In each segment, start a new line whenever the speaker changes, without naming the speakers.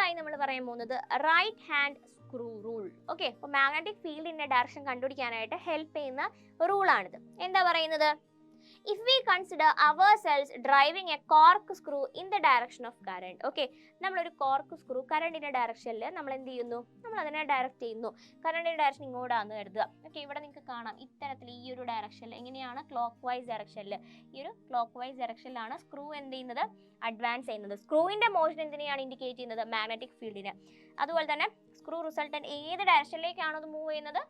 അടുത്തതായി നമ്മൾ പറയാൻ പോകുന്നത് right hand screw rule. Okay, അപ്പോൾ മാഗ്നറ്റിക് ഫീൽഡിന്റെ ഡയറക്ഷൻ കണ്ടുപിടിക്കാനായിട്ട് ഹെൽപ്പ് ചെയ്യുന്ന റൂളാണിത്. എന്താ പറയുന്നത്? If we consider ourselves driving a cork screw in the direction of current. Okay, നമ്മളൊരു കോർക്ക് സ്ക്രൂ കറണ്ടിന്റെ ഡയറക്ഷനിൽ നമ്മൾ എന്ത് ചെയ്യുന്നു? നമ്മൾ അതിനെ ഡയറക്റ്റ് ചെയ്യുന്നു. കറണ്ടിന്റെ ഡയറക്ഷൻ ഇങ്ങോട്ടാന്ന് കരുതുക. ഓക്കെ, ഇവിടെ നിങ്ങൾക്ക് കാണാം ഇത്തരത്തിൽ ഈ ഒരു ഡയറക്ഷനിൽ എങ്ങനെയാണ്? ക്ലോക്ക് വൈസ് ഡയറക്ഷനിൽ. ഈ ഒരു ക്ലോക്ക് വൈസ് ഡയറക്ഷനിലാണ് സ്ക്രൂ എന്ത് ചെയ്യുന്നത്? അഡ്വാൻസ് ചെയ്യുന്നത്. സ്ക്രൂവിന്റെ മോഷൻ എന്തിനെയാണ് ഇൻഡിക്കേറ്റ് ചെയ്യുന്നത്? മാഗ്നറ്റിക് ഫീൽഡിനെ. അതുപോലെ തന്നെ സ്ക്രൂ റിസൾട്ടന്റ് ഏത് ഡയറക്ഷനിലേക്കാണോ അത് മൂവ് ചെയ്യുന്നത്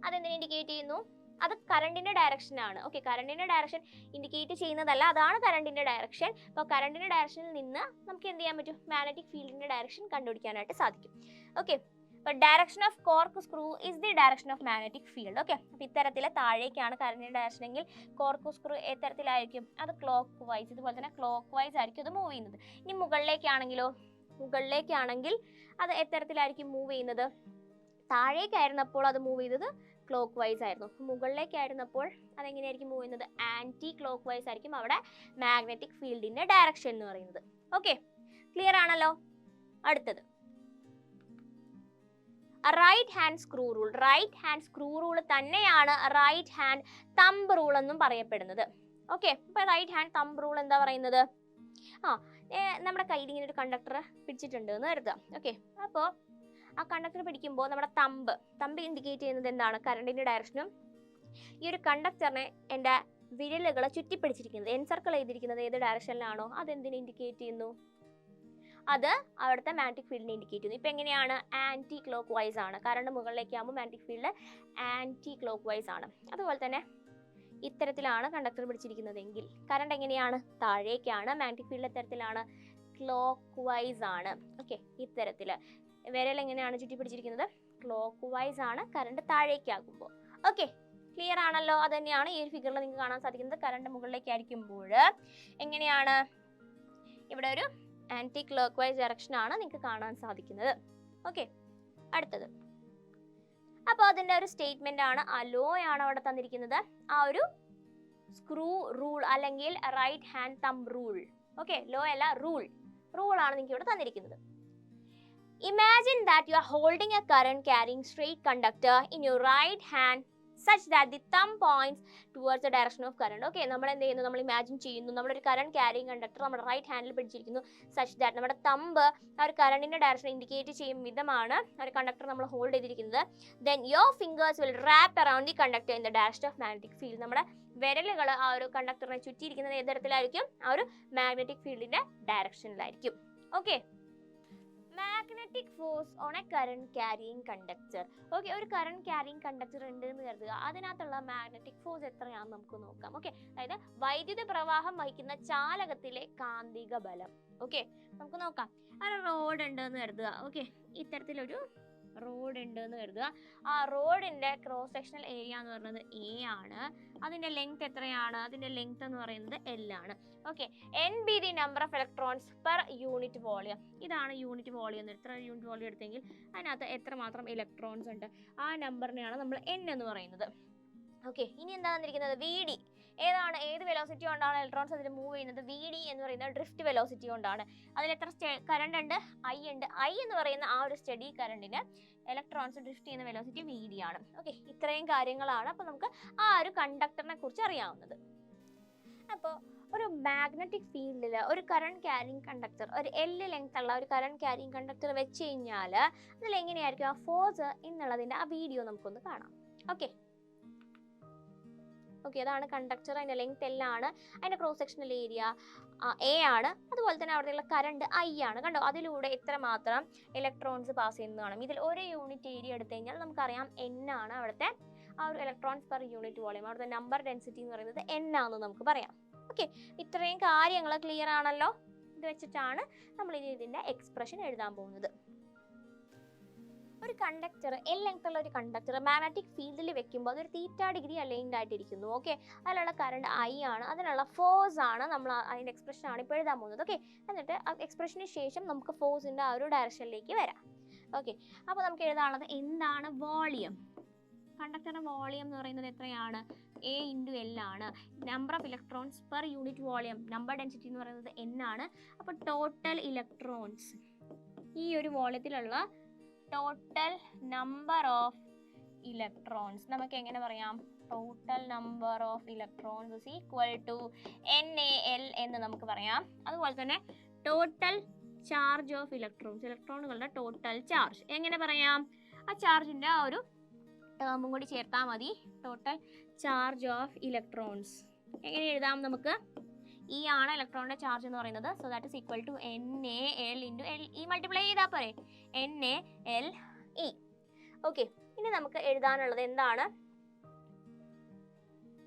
അതെന്തിനെ ഇൻഡിക്കേറ്റ് ചെയ്യുന്നു? അത് കറണ്ടിന്റെ ഡയറക്ഷൻ ആണ്. ഓക്കെ, കറണ്ടിന്റെ ഡയറക്ഷൻ ഇൻഡിക്കേറ്റ് ചെയ്യുന്നതല്ല, അതാണ് കറണ്ടിന്റെ ഡയറക്ഷൻ. അപ്പോൾ കറണ്ടിന്റെ ഡയറക്ഷനിൽ നിന്ന് നമുക്ക് എന്ത് ചെയ്യാൻ പറ്റും? മാഗ്നറ്റിക് ഫീൽഡിന്റെ ഡയറക്ഷൻ കണ്ടുപിടിക്കാനായിട്ട് സാധിക്കും. ഓക്കെ, അപ്പോൾ direction of cork screw is the direction of magnetic field. Okay, അപ്പോൾ ഇത്തരത്തിൽ താഴേക്കാണ് കറണ്ടിന്റെ ഡയറക്ഷൻ എങ്കിൽ കോർക്ക് സ്ക്രൂ എത്തരത്തിലായിരിക്കും? അത് ക്ലോക്ക് വൈസ്, ഇതുപോലെ തന്നെ ക്ലോക്ക് വൈസ് ആയിരിക്കും അത് മൂവ് ചെയ്യുന്നത്. ഇനി മുകളിലേക്കാണെങ്കിൽ അത് എത്തരത്തിലായിരിക്കും മൂവ് ചെയ്യുന്നത്? താഴേക്കായിരുന്നപ്പോൾ അത് മൂവ് ചെയ്തത് ക്ലോക്ക് വൈസ് ആയിരുന്നു. മുകളിലേക്കായിരുന്നപ്പോൾ അതെങ്ങനെയായിരിക്കും മൂവ് ചെയ്യുന്നത്? ആന്റി ക്ലോക്ക് വൈസ് ആയിരിക്കും അവിടെ മാഗ്നറ്റിക് ഫീൽഡിന്റെ ഡയറക്ഷൻ എന്ന് പറയുന്നത്. ഓക്കെ, ക്ലിയർ ആണല്ലോ? അടുത്തത് right hand screw rule. Right hand screw rule തന്നെയാണ് റൈറ്റ് ഹാൻഡ് തമ്പ് റൂൾ എന്നും പറയപ്പെടുന്നത്. ഓക്കെ, അപ്പൊ റൈറ്റ് ഹാൻഡ് തമ്പ് റൂൾ എന്താ പറയുന്നത്? നമ്മുടെ കയ്യിൽ ഇങ്ങനെ ഒരു കണ്ടക്ടർ പിടിച്ചിട്ടുണ്ട് എന്ന് കരുതുക. ഓക്കെ, അപ്പോൾ ആ കണ്ടക്ടർ പിടിക്കുമ്പോൾ നമ്മുടെ തമ്പ് ഇൻഡിക്കേറ്റ് ചെയ്യുന്നത് എന്താണ്? കറണ്ടിന്റെ ഡയറക്ഷനും. ഈ ഒരു കണ്ടക്ടറിനെ എൻ്റെ വിരലുകൾ ചുറ്റിപ്പിടിച്ചിരിക്കുന്നത്, എൻസർക്കിൾ ചെയ്തിരിക്കുന്നത് ഏത് ഡയറക്ഷനിലാണോ അതെന്തിനെ ഇൻഡിക്കേറ്റ് ചെയ്യുന്നു? അത് അവിടുത്തെ മാഗ്നറ്റിക് ഫീൽഡിനെ ഇൻഡിക്കേറ്റ് ചെയ്യുന്നു. ഇപ്പം എങ്ങനെയാണ്? ആന്റി ക്ലോക്ക് വൈസ് ആണ്. കറണ്ട് മുകളിലേക്കാകുമ്പോൾ magnetic field anti clock vice ആണ്. അതുപോലെ തന്നെ ഇത്തരത്തിലാണ് കണ്ടക്ടർ പിടിച്ചിരിക്കുന്നതെങ്കിൽ കറണ്ട് എങ്ങനെയാണ്? താഴേക്കാണ്. മാഗ്നറ്റിക് ഫീൽഡ് എത്തരത്തിലാണ്? ക്ലോക്ക് വൈസ് ആണ്. ഓക്കെ, ഇത്തരത്തിൽ വിരൽ എങ്ങനെയാണ് ചുറ്റി പിടിച്ചിരിക്കുന്നത്? ക്ലോക്ക് വൈസ് ആണ് കറണ്ട് താഴേക്കാകുമ്പോൾ. ഓക്കെ, ക്ലിയർ ആണല്ലോ? അത് തന്നെയാണ് ഈ ഒരു ഫിഗറിൽ നിങ്ങൾക്ക് കാണാൻ സാധിക്കുന്നത്. കറണ്ട് മുകളിലേക്കായിരിക്കുമ്പോൾ എങ്ങനെയാണ്? ഇവിടെ ഒരു ആന്റി ക്ലോക്ക് വൈസ് ഡയറക്ഷൻ ആണ് നിങ്ങൾക്ക് കാണാൻ സാധിക്കുന്നത്. ഓക്കെ, അടുത്തത് അപ്പോൾ അതിന്റെ ഒരു സ്റ്റേറ്റ്മെന്റ് ആണ്, ലോ ആണ് അവിടെ തന്നിരിക്കുന്നത്. ആ ഒരു സ്ക്രൂ റൂൾ അല്ലെങ്കിൽ right hand thumb rule. Okay, law അല്ല, റൂൾ ആണ് നിങ്ങൾക്ക് ഇവിടെ തന്നിരിക്കുന്നത്. Imagine that you are holding a current carrying straight conductor in your right hand such that the thumb points towards the direction of current. Okay, നമ്മൾ എന്ത് ചെയ്യുന്നു? നമ്മൾ imagine ചെയ്യുന്നു നമ്മളൊരു കറണ്ട് ക്യാരിങ് കണ്ടക്ടർ നമ്മുടെ റൈറ്റ് ഹാൻഡിൽ പിടിച്ചിരിക്കുന്നു. Such that നമ്മുടെ thumb ആ ഒരു കറണ്ടിന്റെ ഡയറക്ഷൻ ഇൻഡിക്കേറ്റ് ചെയ്യും വിധമാണ് ആ ഒരു കണ്ടക്ടർ നമ്മൾ ഹോൾഡ് ചെയ്തിരിക്കുന്നത്. Then your fingers will wrap around the conductor in the direction of magnetic field. നമ്മുടെ വിരലുകൾ ആ ഒരു കണ്ടക്ടറിനെ ചുറ്റിയിരിക്കുന്നത് ഏത് തരത്തിലായിരിക്കും? ആ ഒരു മാഗ്നറ്റിക് ഫീൽഡിന്റെ ഡയറക്ഷനിലായിരിക്കും. Okay, magnetic force on a current carrying conductor. Okay, ഒരു കറണ്ട് ക്യാരിയിങ് കണ്ടക്ടർ ഉണ്ട് എന്ന് കരുതുക. അതിനകത്തുള്ള മാഗ്നറ്റിക് ഫോഴ്സ് എത്രയാണെന്ന് നമുക്ക് നോക്കാം. ഓക്കെ, അതായത് വൈദ്യുത പ്രവാഹം വഹിക്കുന്ന ചാലകത്തിലെ കാന്തിക ബലം. ഓക്കെ, നമുക്ക് നോക്കാം. ഒരു റോഡ് ഉണ്ട് എന്ന് കരുതുക. ഓക്കെ, ഇത്തരത്തിലൊരു റോഡ് ഉണ്ട് എന്ന് കരുതുക. ആ റോഡിന്റെ ക്രോസ് സെക്ഷണൽ ഏരിയ എന്ന് പറയുന്നത് എ ആണ്. അതിന്റെ ലെങ്ത് എത്രയാണ്? അതിന്റെ ലെങ്ത് എന്ന് പറയുന്നത് എൽ ആണ്. Okay, N be the number of electrons per unit volume. ഇതാണ് യൂണിറ്റ് വോളിയം. എത്ര യൂണിറ്റ് വോളിയം എടുത്തെങ്കിൽ അതിനകത്ത് എത്രമാത്രം ഇലക്ട്രോൺസ് ഉണ്ട് ആ നമ്പറിനെയാണ് നമ്മൾ എൻ എന്ന് പറയുന്നത്. ഓക്കെ, ഇനി എന്താ തന്നിരിക്കുന്നത്? V D. ഏത് വെലോസിറ്റി കൊണ്ടാണ് ഇലക്ട്രോൺസ് അതിൽ മൂവ് ചെയ്യുന്നത്? വി ഡി എന്ന് പറയുന്നത് ഡ്രിഫ്റ്റ് വെലോസിറ്റി കൊണ്ടാണ്. അതിൽ എത്ര കറണ്ട് ഉണ്ട്? ഐ ഉണ്ട്. ഐ എന്ന് പറയുന്ന ആ ഒരു സ്റ്റഡി കറണ്ടിന് ഇലക്ട്രോൺസ് ഡ്രിഫ്റ്റ് ചെയ്യുന്ന വെലോസിറ്റി വി ഡി ആണ്. ഓക്കെ, ഇത്രയും കാര്യങ്ങളാണ് അപ്പോൾ നമുക്ക് ആ ഒരു കണ്ടക്ടറിനെ കുറിച്ച് അറിയാവുന്നത്. അപ്പോൾ ഒരു മാഗ്നറ്റിക് ഫീൽഡിൽ ഒരു കറണ്ട് ക്യാരിങ് കണ്ടക്ടർ, ഒരു എൽ ലെങ്ത് ഉള്ള ഒരു കറണ്ട് ക്യാരിങ് കണ്ടക്ടർ വെച്ച് കഴിഞ്ഞാൽ അതിൽ എങ്ങനെയായിരിക്കും ആ ഫോഴ്സ് എന്നുള്ളതിൻ്റെ ആ വീഡിയോ നമുക്കൊന്ന് കാണാം. ഓക്കെ, അതാണ് കണ്ടക്ടർ. അതിൻ്റെ ലെങ്ത് എൽ ആണ്. അതിൻ്റെ ക്രോസ് സെക്ഷണൽ ഏരിയ എ ആണ്. അതുപോലെ തന്നെ അവിടെയുള്ള കറണ്ട് ഐ ആണ്. കണ്ടോ, അതിലൂടെ എത്രമാത്രം ഇലക്ട്രോൺസ് പാസ് ചെയ്യുന്നത് കാണാം. ഇതിൽ ഒരു യൂണിറ്റ് ഏരിയ എടുത്തു കഴിഞ്ഞാൽ നമുക്കറിയാം എൻ ആണ് അവിടുത്തെ ആ ഒരു ഇലക്ട്രോൺസ് പെർ യൂണിറ്റ് വോളിയം. അവിടുത്തെ നമ്പർ ഡെൻസിറ്റി എന്ന് പറയുന്നത് എൻ ആണെന്ന് നമുക്ക് പറയാം. ഓക്കെ, ഇത്രയും കാര്യങ്ങൾ ക്ലിയർ ആണല്ലോ? ഇത് വെച്ചിട്ടാണ് നമ്മൾ ഇനി ഇതിൻ്റെ എക്സ്പ്രഷൻ എഴുതാൻ പോകുന്നത്. ഒരു കണ്ടക്ടർ, എൽ ലെങ്ത് ഉള്ള ഒരു കണ്ടക്ടർ മാഗ്നറ്റിക് ഫീൽഡിൽ വെക്കുമ്പോൾ അതൊരു തീറ്റ ഡിഗ്രി അലൈൻഡ് ആയിട്ടിരിക്കുന്നു. ഓക്കെ, അതിലുള്ള കറണ്ട് ഐ ആണ്. അതിനുള്ള ഫോഴ്സ് ആണ് നമ്മൾ അതിൻ്റെ എക്സ്പ്രഷൻ ആണ് ഇപ്പോൾ എഴുതാൻ പോകുന്നത്. ഓക്കെ, എന്നിട്ട് എക്സ്പ്രഷന് ശേഷം നമുക്ക് ഫോഴ്സിൻ്റെ ആ ഒരു ഡയറക്ഷനിലേക്ക് വരാം. ഓക്കെ, അപ്പോൾ നമുക്ക് എഴുതാനുള്ളത് എന്താണ്? വോളിയം. കണ്ടക്ടറിന്റെ വോളിയം എന്ന് പറയുന്നത് എത്രയാണ്? എ ഇൻറ്റു എൽ ആണ്. Number of electrons per unit volume, number density എന്ന് പറയുന്നത് എൻ ആണ്. അപ്പോൾ ടോട്ടൽ ഇലക്ട്രോൺസ് ഈ ഒരു വോള്യത്തിലുള്ള ടോട്ടൽ നമ്പർ ഓഫ് ഇലക്ട്രോൺസ് നമുക്ക് എങ്ങനെ പറയാം? Total number of electrons is equal to NaL എന്ന് നമുക്ക് പറയാം. അതുപോലെ തന്നെ ടോട്ടൽ ചാർജ് ഓഫ് ഇലക്ട്രോൺസ്, ഇലക്ട്രോണുകളുടെ ടോട്ടൽ ചാർജ് എങ്ങനെ പറയാം? ആ ചാർജിന്റെ ആ ഒരു ടേമും കൂടി ചേർത്താൽ മതി. ടോട്ടൽ ചാർജ് ഓഫ് ഇലക്ട്രോൺസ് എങ്ങനെ എഴുതാം നമുക്ക്? ഈ ആണ് ഇലക്ട്രോണിന്റെ ചാർജ് എന്ന് പറയുന്നത്. So that is equal to NaL into L. ഈ മൾട്ടിപ്ലൈ ചെയ്താൽ പോരെ, NaLe. ഓക്കെ, ഇനി നമുക്ക് എഴുതാനുള്ളത് എന്താണ്?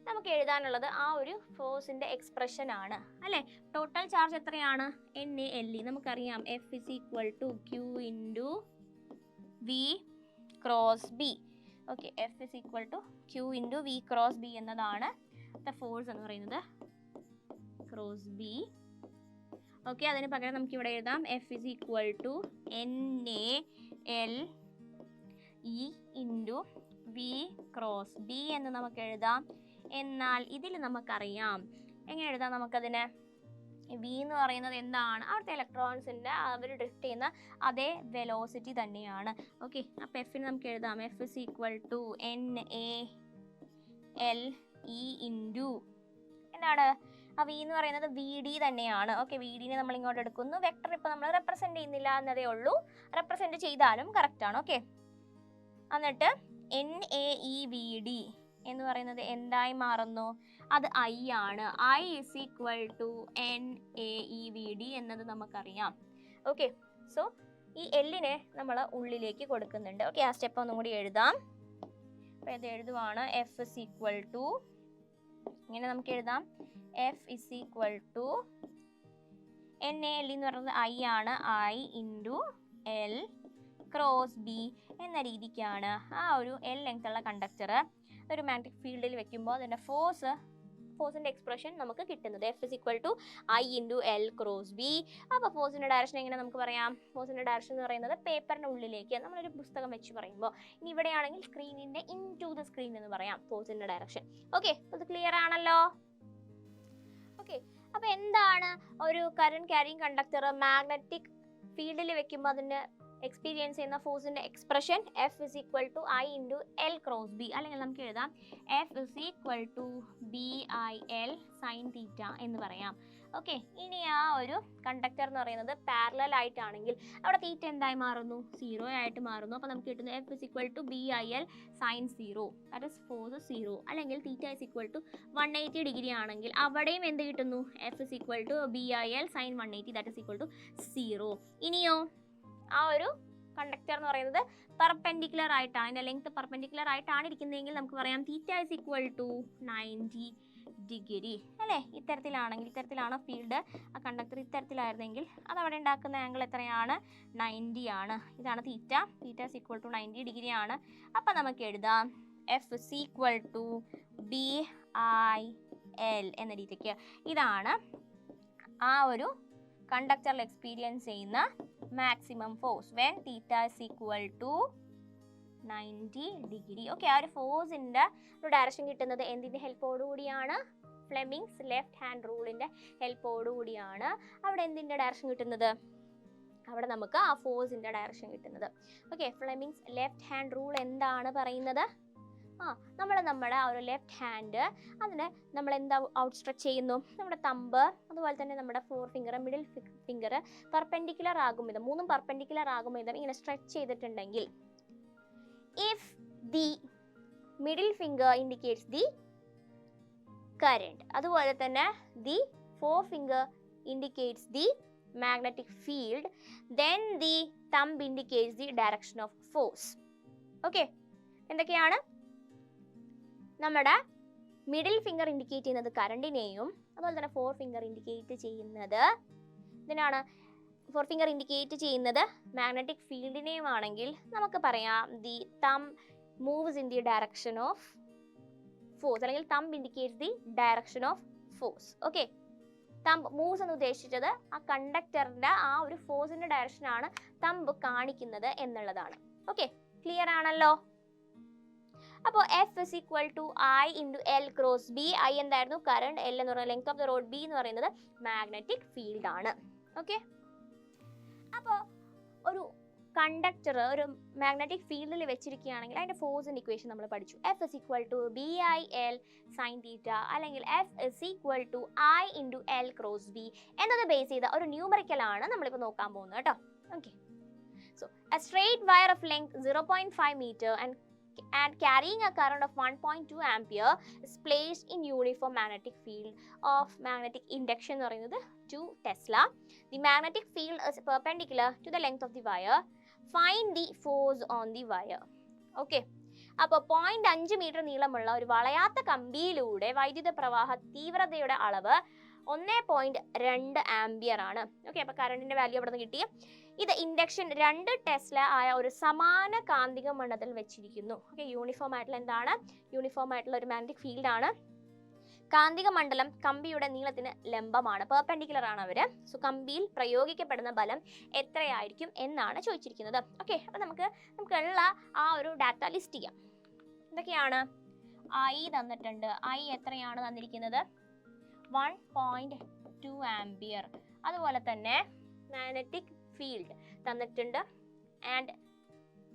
നമുക്ക് എഴുതാനുള്ളത് ആ ഒരു ഫോഴ്സിന്റെ എക്സ്പ്രഷൻ ആണ് അല്ലെ. ടോട്ടൽ ചാർജ് എത്രയാണ്? NaLe. നമുക്കറിയാം F is equal to Q into V cross B. Okay, F is equal to Q into V cross B എന്നതാണ് ഫോഴ്സ് എന്ന് പറയുന്നത്, ക്രോസ് B. ഓക്കെ, അതിന് പകരം നമുക്ക് ഇവിടെ എഴുതാം F is equal to NaLe into V cross B എന്ന് നമുക്ക് എഴുതാം. എന്നാൽ ഇതിൽ നമുക്കറിയാം എങ്ങനെ എഴുതാം നമുക്കതിനെ? V എന്ന് പറയുന്നത് എന്താണ്? അവിടുത്തെ ഇലക്ട്രോൺസിൻ്റെ അവർ ഡ്രിഫ്റ്റ് ചെയ്യുന്ന അതേ വെലോസിറ്റി തന്നെയാണ്. ഓക്കെ, അപ്പോൾ എഫിന് നമുക്ക് എഴുതാം F is equal to NaLe into എന്താണ്? ആ V എന്ന് പറയുന്നത് VD തന്നെയാണ്. ഓക്കെ, VDനെ നമ്മൾ ഇങ്ങോട്ട് എടുക്കുന്നു. വെക്ടർ ഇപ്പോൾ നമ്മൾ റെപ്രസെൻറ്റ് ചെയ്യുന്നില്ല എന്നതേ ഉള്ളൂ, റെപ്രസെൻറ്റ് ചെയ്താലും കറക്റ്റ് ആണ്. ഓക്കെ, എന്നിട്ട് NaEVD എന്ന് പറയുന്നത് എന്തായി മാറുന്നു? അത് I ആണ്. I is equal to NaEVD എന്നത് നമുക്കറിയാം. ഓക്കെ, സോ ഈ എല്ലിനെ നമ്മൾ ഉള്ളിലേക്ക് കൊടുക്കുന്നുണ്ട്. ഓക്കെ, ആ സ്റ്റെപ്പ് ഒന്നും കൂടി എഴുതാം. അപ്പോൾ ഇത് എഴുതുവാണ് F ഇസ് ഈക്വൽ ടു, ഇങ്ങനെ നമുക്ക് എഴുതാം F is equal to NaLe എന്ന് പറയുന്നത് I ആണ്. I into L cross B എന്ന രീതിക്കാണ് ആ ഒരു L ലെങ്ത് ഉള്ള കണ്ടക്ടർ ഒരു മാഗ്നറ്റിക് ഫീൽഡിൽ വെക്കുമ്പോൾ അതിൻ്റെ ഫോഴ്സിൻ്റെ എക്സ്പ്രഷൻ നമുക്ക് കിട്ടുന്നത്. F is equal to I into L cross B. അപ്പോൾ ഫോഴ്സിൻ്റെ ഡയറക്ഷൻ എങ്ങനെ നമുക്ക് പറയാം? ഫോഴ്സിൻ്റെ ഡയറക്ഷൻ എന്ന് പറയുന്നത് പേപ്പറിൻ്റെ ഉള്ളിലേക്ക് നമ്മളൊരു പുസ്തകം വെച്ച് പറയുമ്പോൾ, ഇനി ഇവിടെയാണെങ്കിൽ സ്ക്രീനിൻ്റെ ഇൻ ടു ദ സ്ക്രീൻ എന്ന് പറയാം ഫോഴ്സിൻ്റെ ഡയറക്ഷൻ. ഓക്കെ, അത് ക്ലിയർ ആണല്ലോ? ഓക്കെ, അപ്പോൾ എന്താണ് ഒരു കറന്റ് ക്യാരിങ് കണ്ടക്ടർ മാഗ്നറ്റിക് ഫീൽഡിൽ വെക്കുമ്പോൾ അതിൻ്റെ എക്സ്പീരിയൻസ് ചെയ്യുന്ന ഫോഴ്സിന്റെ expression? F is equal to I into L cross B. അല്ലെങ്കിൽ നമുക്ക് എഴുതാം F is equal to BIL sine theta എന്ന് പറയാം. ഓക്കെ, ഇനി ആ ഒരു കണ്ടക്ടർ എന്ന് പറയുന്നത് പാരലൽ ആയിട്ടാണെങ്കിൽ അവിടെ തീറ്റ എന്തായി മാറുന്നു? 0 ആയിട്ട് മാറുന്നു. അപ്പോൾ നമുക്ക് കിട്ടുന്നത് F is equal to BIL sine 0, that is force 0. അല്ലെങ്കിൽ theta is equal to 180 degree ആണെങ്കിൽ അവിടെയും എന്ത് കിട്ടുന്നു? F is equal to BIL sine 180, that is equal to 0. ഇനിയോ ആ ഒരു കണ്ടക്ടർ എന്ന് പറയുന്നത് പെർപെൻഡിക്കുലർ ആയിട്ടാണ്, അതിൻ്റെ ലെങ്ത് പെർപെൻഡിക്കുലർ ആയിട്ടാണ് ഇരിക്കുന്നതെങ്കിൽ നമുക്ക് പറയാം theta is equal to 90 degree അല്ലേ. ഇത്തരത്തിലാണ് ഫീൽഡ്, ആ കണ്ടക്ടർ ഇത്തരത്തിലായിരുന്നെങ്കിൽ അത് അവിടെ ഉണ്ടാക്കുന്ന ആംഗിൾ എത്രയാണ്? 90 ആണ്. ഇതാണ് theta is equal to 90 degree ആണ്. അപ്പം നമുക്ക് എഴുതാം F is equal to BIL എന്ന രീതിക്ക്. ഇതാണ് ആ ഒരു കണ്ടക്ടറിൽ എക്സ്പീരിയൻസ് ചെയ്യുന്ന maximum force when theta is equal to 90 degree. Okay, ആ ഒരു ഫോഴ്സിൻ്റെ ഒരു ഡയറക്ഷൻ കിട്ടുന്നത് എന്തിൻ്റെ ഹെൽപ്പോടുകൂടിയാണ്? ഫ്ലെമിങ്സ് ലെഫ്റ്റ് ഹാൻഡ് റൂളിൻ്റെ ഹെൽപ്പോടുകൂടിയാണ്. അവിടെ എന്തിൻ്റെ ഡയറക്ഷൻ കിട്ടുന്നത്? അവിടെ നമുക്ക് ആ ഫോഴ്സിൻ്റെ ഡയറക്ഷൻ കിട്ടുന്നത്. Okay, Fleming's left hand rule എന്താണ് പറയുന്നത്? നമ്മുടെ ആ ഒരു ലെഫ്റ്റ് ഹാൻഡ് അതിനെ നമ്മൾ എന്താ ഔട്ട്സ്ട്രെച്ച് ചെയ്യുന്നു? നമ്മുടെ തമ്പ് അതുപോലെ തന്നെ നമ്മുടെ 4 ഫിംഗർ മിഡിൽ ഫിംഗർ പെർപെൻഡിക്കുലർ ആകും വിധം, മൂന്നും പെർപെൻഡിക്കുലർ ആകും വിധം ഇങ്ങനെ സ്ട്രെച്ച് ചെയ്തിട്ടുണ്ടെങ്കിൽ if the middle finger indicates the current, അതുപോലെ തന്നെ the 4 finger indicates the magnetic field, then the thumb indicates the direction of force. Okay, എന്തൊക്കെയാണ്? നമ്മുടെ മിഡിൽ ഫിംഗർ ഇൻഡിക്കേറ്റ് ചെയ്യുന്നത് കറണ്ടിനെയും അതുപോലെ തന്നെ 4 ഫിംഗർ ഇൻഡിക്കേറ്റ് ചെയ്യുന്നത് ഇതിനാണ്. 4 ഫിംഗർ ഇൻഡിക്കേറ്റ് ചെയ്യുന്നത് മാഗ്നറ്റിക് ഫീൽഡിനെയും ആണെങ്കിൽ നമുക്ക് പറയാം the thumb moves in the direction of force, അല്ലെങ്കിൽ thumb indicates the direction of force. Okay, thumb moves എന്ന് ഉദ്ദേശിച്ചത് ആ കണ്ടക്ടറിന്റെ ആ ഒരു ഫോഴ്സിന്റെ ഡയറക്ഷനാണ് തമ്പ് കാണിക്കുന്നത് എന്നുള്ളതാണ്. ഓക്കെ, ക്ലിയർ ആണല്ലോ? അപ്പോൾ F is equal to I into L cross B. I എന്തായിരുന്നു? കറണ്ട്. L എന്ന് പറയുന്നത് length of the rod. B എന്ന് പറയുന്നത് മാഗ്നറ്റിക് ഫീൽഡ് ആണ്. ഓക്കെ, അപ്പോൾ ഒരു കണ്ടക്ടർ ഒരു മാഗ്നറ്റിക് ഫീൽഡിൽ വെച്ചിരിക്കുകയാണെങ്കിൽ അതിന്റെ ഫോഴ്സിന്റെ ഇക്വേഷൻ നമ്മൾ പഠിച്ചു. F is equal to BIL sin theta അല്ലെങ്കിൽ F is equal to I into L cross B എന്നത് ബേസ് ചെയ്ത ഒരു ന്യൂമറിക്കൽ ആണ് നമ്മളിപ്പോൾ നോക്കാൻ പോകുന്നത് കേട്ടോ. Okay, so a straight wire of length 0.5 meter and carrying a current of 1.2 ampere is placed in uniform magnetic field of magnetic induction എന്ന് പറയുന്നത് 2 Tesla. The magnetic field is perpendicular to the length of the wire. Find the force on the wire. Okay, അപ്പോൾ 0.5 metre നീളമുള്ള ഒരു വളയാത്ത കമ്പിയിലൂടെ വൈദ്യുത പ്രവാഹ തീവ്രതയുടെ അളവ് 1.2 ampere ആണ്. Okay, അപ്പോൾ കറണ്ടിന്റെ വാല്യൂ അവിടെ നിന്ന് കിട്ടി. ഇത് ഇൻഡക്ഷൻ 2 ടെസ്ല ആയ ഒരു സമാന കാന്തിക മണ്ഡലത്തിൽ വെച്ചിരിക്കുന്നു. ഓക്കെ, യൂണിഫോം ആയിട്ടുള്ള എന്താണ്? യൂണിഫോം ആയിട്ടുള്ള ഒരു മാഗ്നറ്റിക് ഫീൽഡ് ആണ്. കാന്തിക മണ്ഡലം കമ്പിയുടെ നീളത്തിന് ലംബമാണ്, പെർപെൻഡിക്കുലർ ആണ് അവര്. സോ കമ്പിയിൽ പ്രയോഗിക്കപ്പെടുന്ന ബലം എത്രയായിരിക്കും എന്നാണ് ചോദിച്ചിരിക്കുന്നത്. ഓക്കെ, അപ്പൊ നമുക്കുള്ള ആ ഒരു ഡാറ്റ ലിസ്റ്റ് ചെയ്യാം. എന്തൊക്കെയാണ്? ഐ തന്നിട്ടുണ്ട്. ഐ എത്രയാണ് തന്നിരിക്കുന്നത്? 1.2 ആംപിയർ. അതുപോലെ തന്നെ മാഗ്നറ്റിക് ഫീൽഡ് തന്നിട്ടുണ്ട്. ആൻഡ്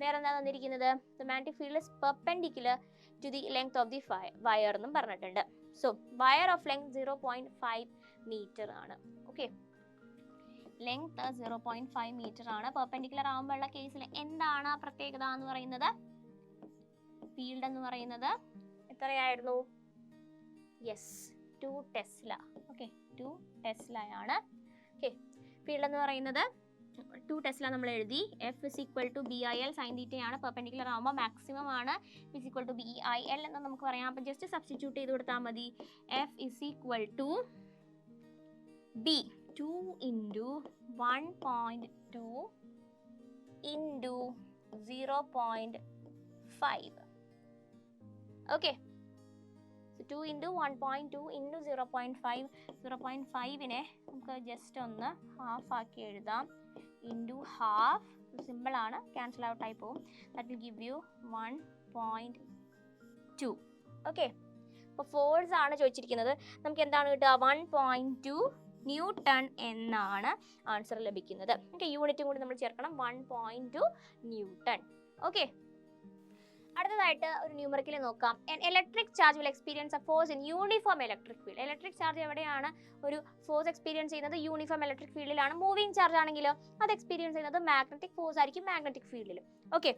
വേറെന്താ തന്നിരിക്കുന്നത്? The magnetic field is perpendicular to the length of the wire എന്നും പറഞ്ഞിട്ടുണ്ട്. So wire of length 0.5 metre ആണ്. ഓക്കെ, ലെങ്ത് 0.5 മീറ്റർ ആണ്. പെർപെൻഡിക്കുലർ ആകുമ്പോഴുള്ള കേസിൽ എന്താണ് പ്രത്യേകത എന്ന് പറയുന്നത്? ഫീൽഡ് എന്ന് പറയുന്നത് എത്രയായിരുന്നു? Yes, 2 tesla. ഓക്കെ, 2 ടെസ്ലയാണ്. ഓക്കെ, ഫീൽഡ് എന്ന് പറയുന്നത് 2 ടെസ്ല നമ്മൾ എഴുതി. F is equal to BIL sin theta ആണ്. പെർപെൻഡിക്കുലർ ആകുമ്പോൾ മാക്സിമം ആണ്. is equal to BIL എന്ന് നമുക്ക് പറയാം. അപ്പം ജസ്റ്റ് സബ്സ്റ്റിറ്റ്യൂട്ട് ചെയ്ത് കൊടുത്താൽ മതി. F is equal to B 2 into 1.2 into 0.5. Okay, 2 into 1.2 into 0.5. 0.5നെ നമുക്ക് ജസ്റ്റ് ഒന്ന് ഹാഫ് ആക്കി എഴുതാം. ഇൻറ്റു ഹാഫ്, സിമ്പിൾ ആണ്, ക്യാൻസൽ ഔട്ട് ആയി പോകും. That will give you 1.2. Okay, അപ്പോൾ ഫോഴ്സ് ആണ് ചോദിച്ചിരിക്കുന്നത്. നമുക്ക് എന്താണ് കിട്ടുക? 1.2 ന്യൂട്ടൺ എന്നാണ് ആൻസർ ലഭിക്കുന്നത്. ഓക്കെ, യൂണിറ്റും കൂടി നമ്മൾ ചേർക്കണം. 1.2 ന്യൂട്ടൺ. ഓക്കെ, അടുത്തതായിട്ട് ഒരു ന്യൂമറിക്കൽ നോക്കാം. Electric charge will experience a force in uniform electric field. Electric charge എവിടെയാണ് ഒരു ഫോഴ്സ് എക്സ്പീരിയൻസ് ചെയ്യുന്നത്? യൂണിഫോം ഇലക്ട്രിക് ഫീൽഡിലാണ്. മൂവിങ് ചാർജ് ആണെങ്കിലോ അത് എക്സ്പീരിയൻസ് ചെയ്യുന്നത് മാഗ്നറ്റിക് ഫോഴ്സ് ആയിരിക്കും, മാഗ്നറ്റിക് ഫീൽഡിലും. ഓക്കെ,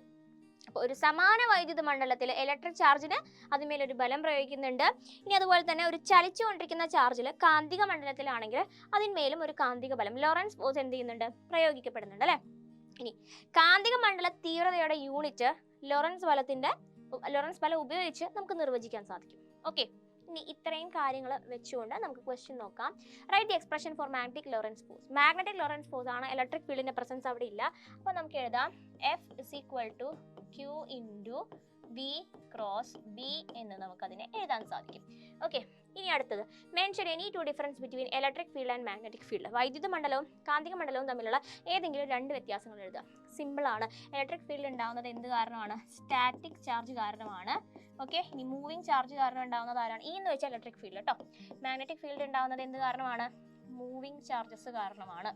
അപ്പോൾ ഒരു സമാന വൈദ്യുത മണ്ഡലത്തിൽ ഇലക്ട്രിക് ചാർജിന് അതിന്മേലൊരു ബലം പ്രയോഗിക്കുന്നുണ്ട്. ഇനി അതുപോലെ തന്നെ ഒരു ചലിച്ചുകൊണ്ടിരിക്കുന്ന ചാർജിൽ കാന്തിക മണ്ഡലത്തിലാണെങ്കിൽ അതിന്മേലും ഒരു കാന്തിക ബലം, ലോറൻസ് ഫോഴ്സ് എന്ത് ചെയ്യുന്നുണ്ട്? പ്രയോഗിക്കപ്പെടുന്നുണ്ട് അല്ലേ? ഇനി കാന്തിക മണ്ഡല തീവ്രതയുടെ യൂണിറ്റ് ലോറൻസ് ബലം ഉപയോഗിച്ച് നമുക്ക് നിർവചിക്കാൻ സാധിക്കും. ഓക്കെ, ഇനി ഇത്രയും കാര്യങ്ങൾ വെച്ചുകൊണ്ട് നമുക്ക് ക്വസ്റ്റ്യൻ നോക്കാം. Write the expression for magnetic Lorentz force. Magnetic Lorentz force ആണ്, ഇലക്ട്രിക് ഫീൽഡിന്റെ പ്രസൻസ് അവിടെ ഇല്ല. അപ്പോൾ നമുക്ക് എഴുതാം F is equal to Q into V cross B എന്ന് നമുക്കതിനെ എഴുതാൻ സാധിക്കും. ഓക്കെ, ഇനി അടുത്തത് mention any two difference between electric field and magnetic field. വൈദ്യുത മണ്ഡലവും കാന്തിക മണ്ഡലവും തമ്മിലുള്ള ഏതെങ്കിലും 2 വ്യത്യാസങ്ങൾ എഴുതുക. സിമ്പിൾ ആണ്. ഇലക്ട്രിക് ഫീൽഡ് ഉണ്ടാകുന്നത് എന്ത് കാരണമാണ്? സ്റ്റാറ്റിക് ചാർജ് കാരണമാണ്. ഓക്കെ, ഇനി മൂവിങ് ചാർജ് കാരണം ഉണ്ടാകുന്നത് ആരാണ്? ഈ എന്ന് വെച്ചാൽ ഇലക്ട്രിക് ഫീൽഡ് കേട്ടോ. മാഗ്നറ്റിക് ഫീൽഡ് ഉണ്ടാകുന്നത് എന്ത് കാരണമാണ്? മൂവിങ് ചാർജസ് കാരണമാണ്.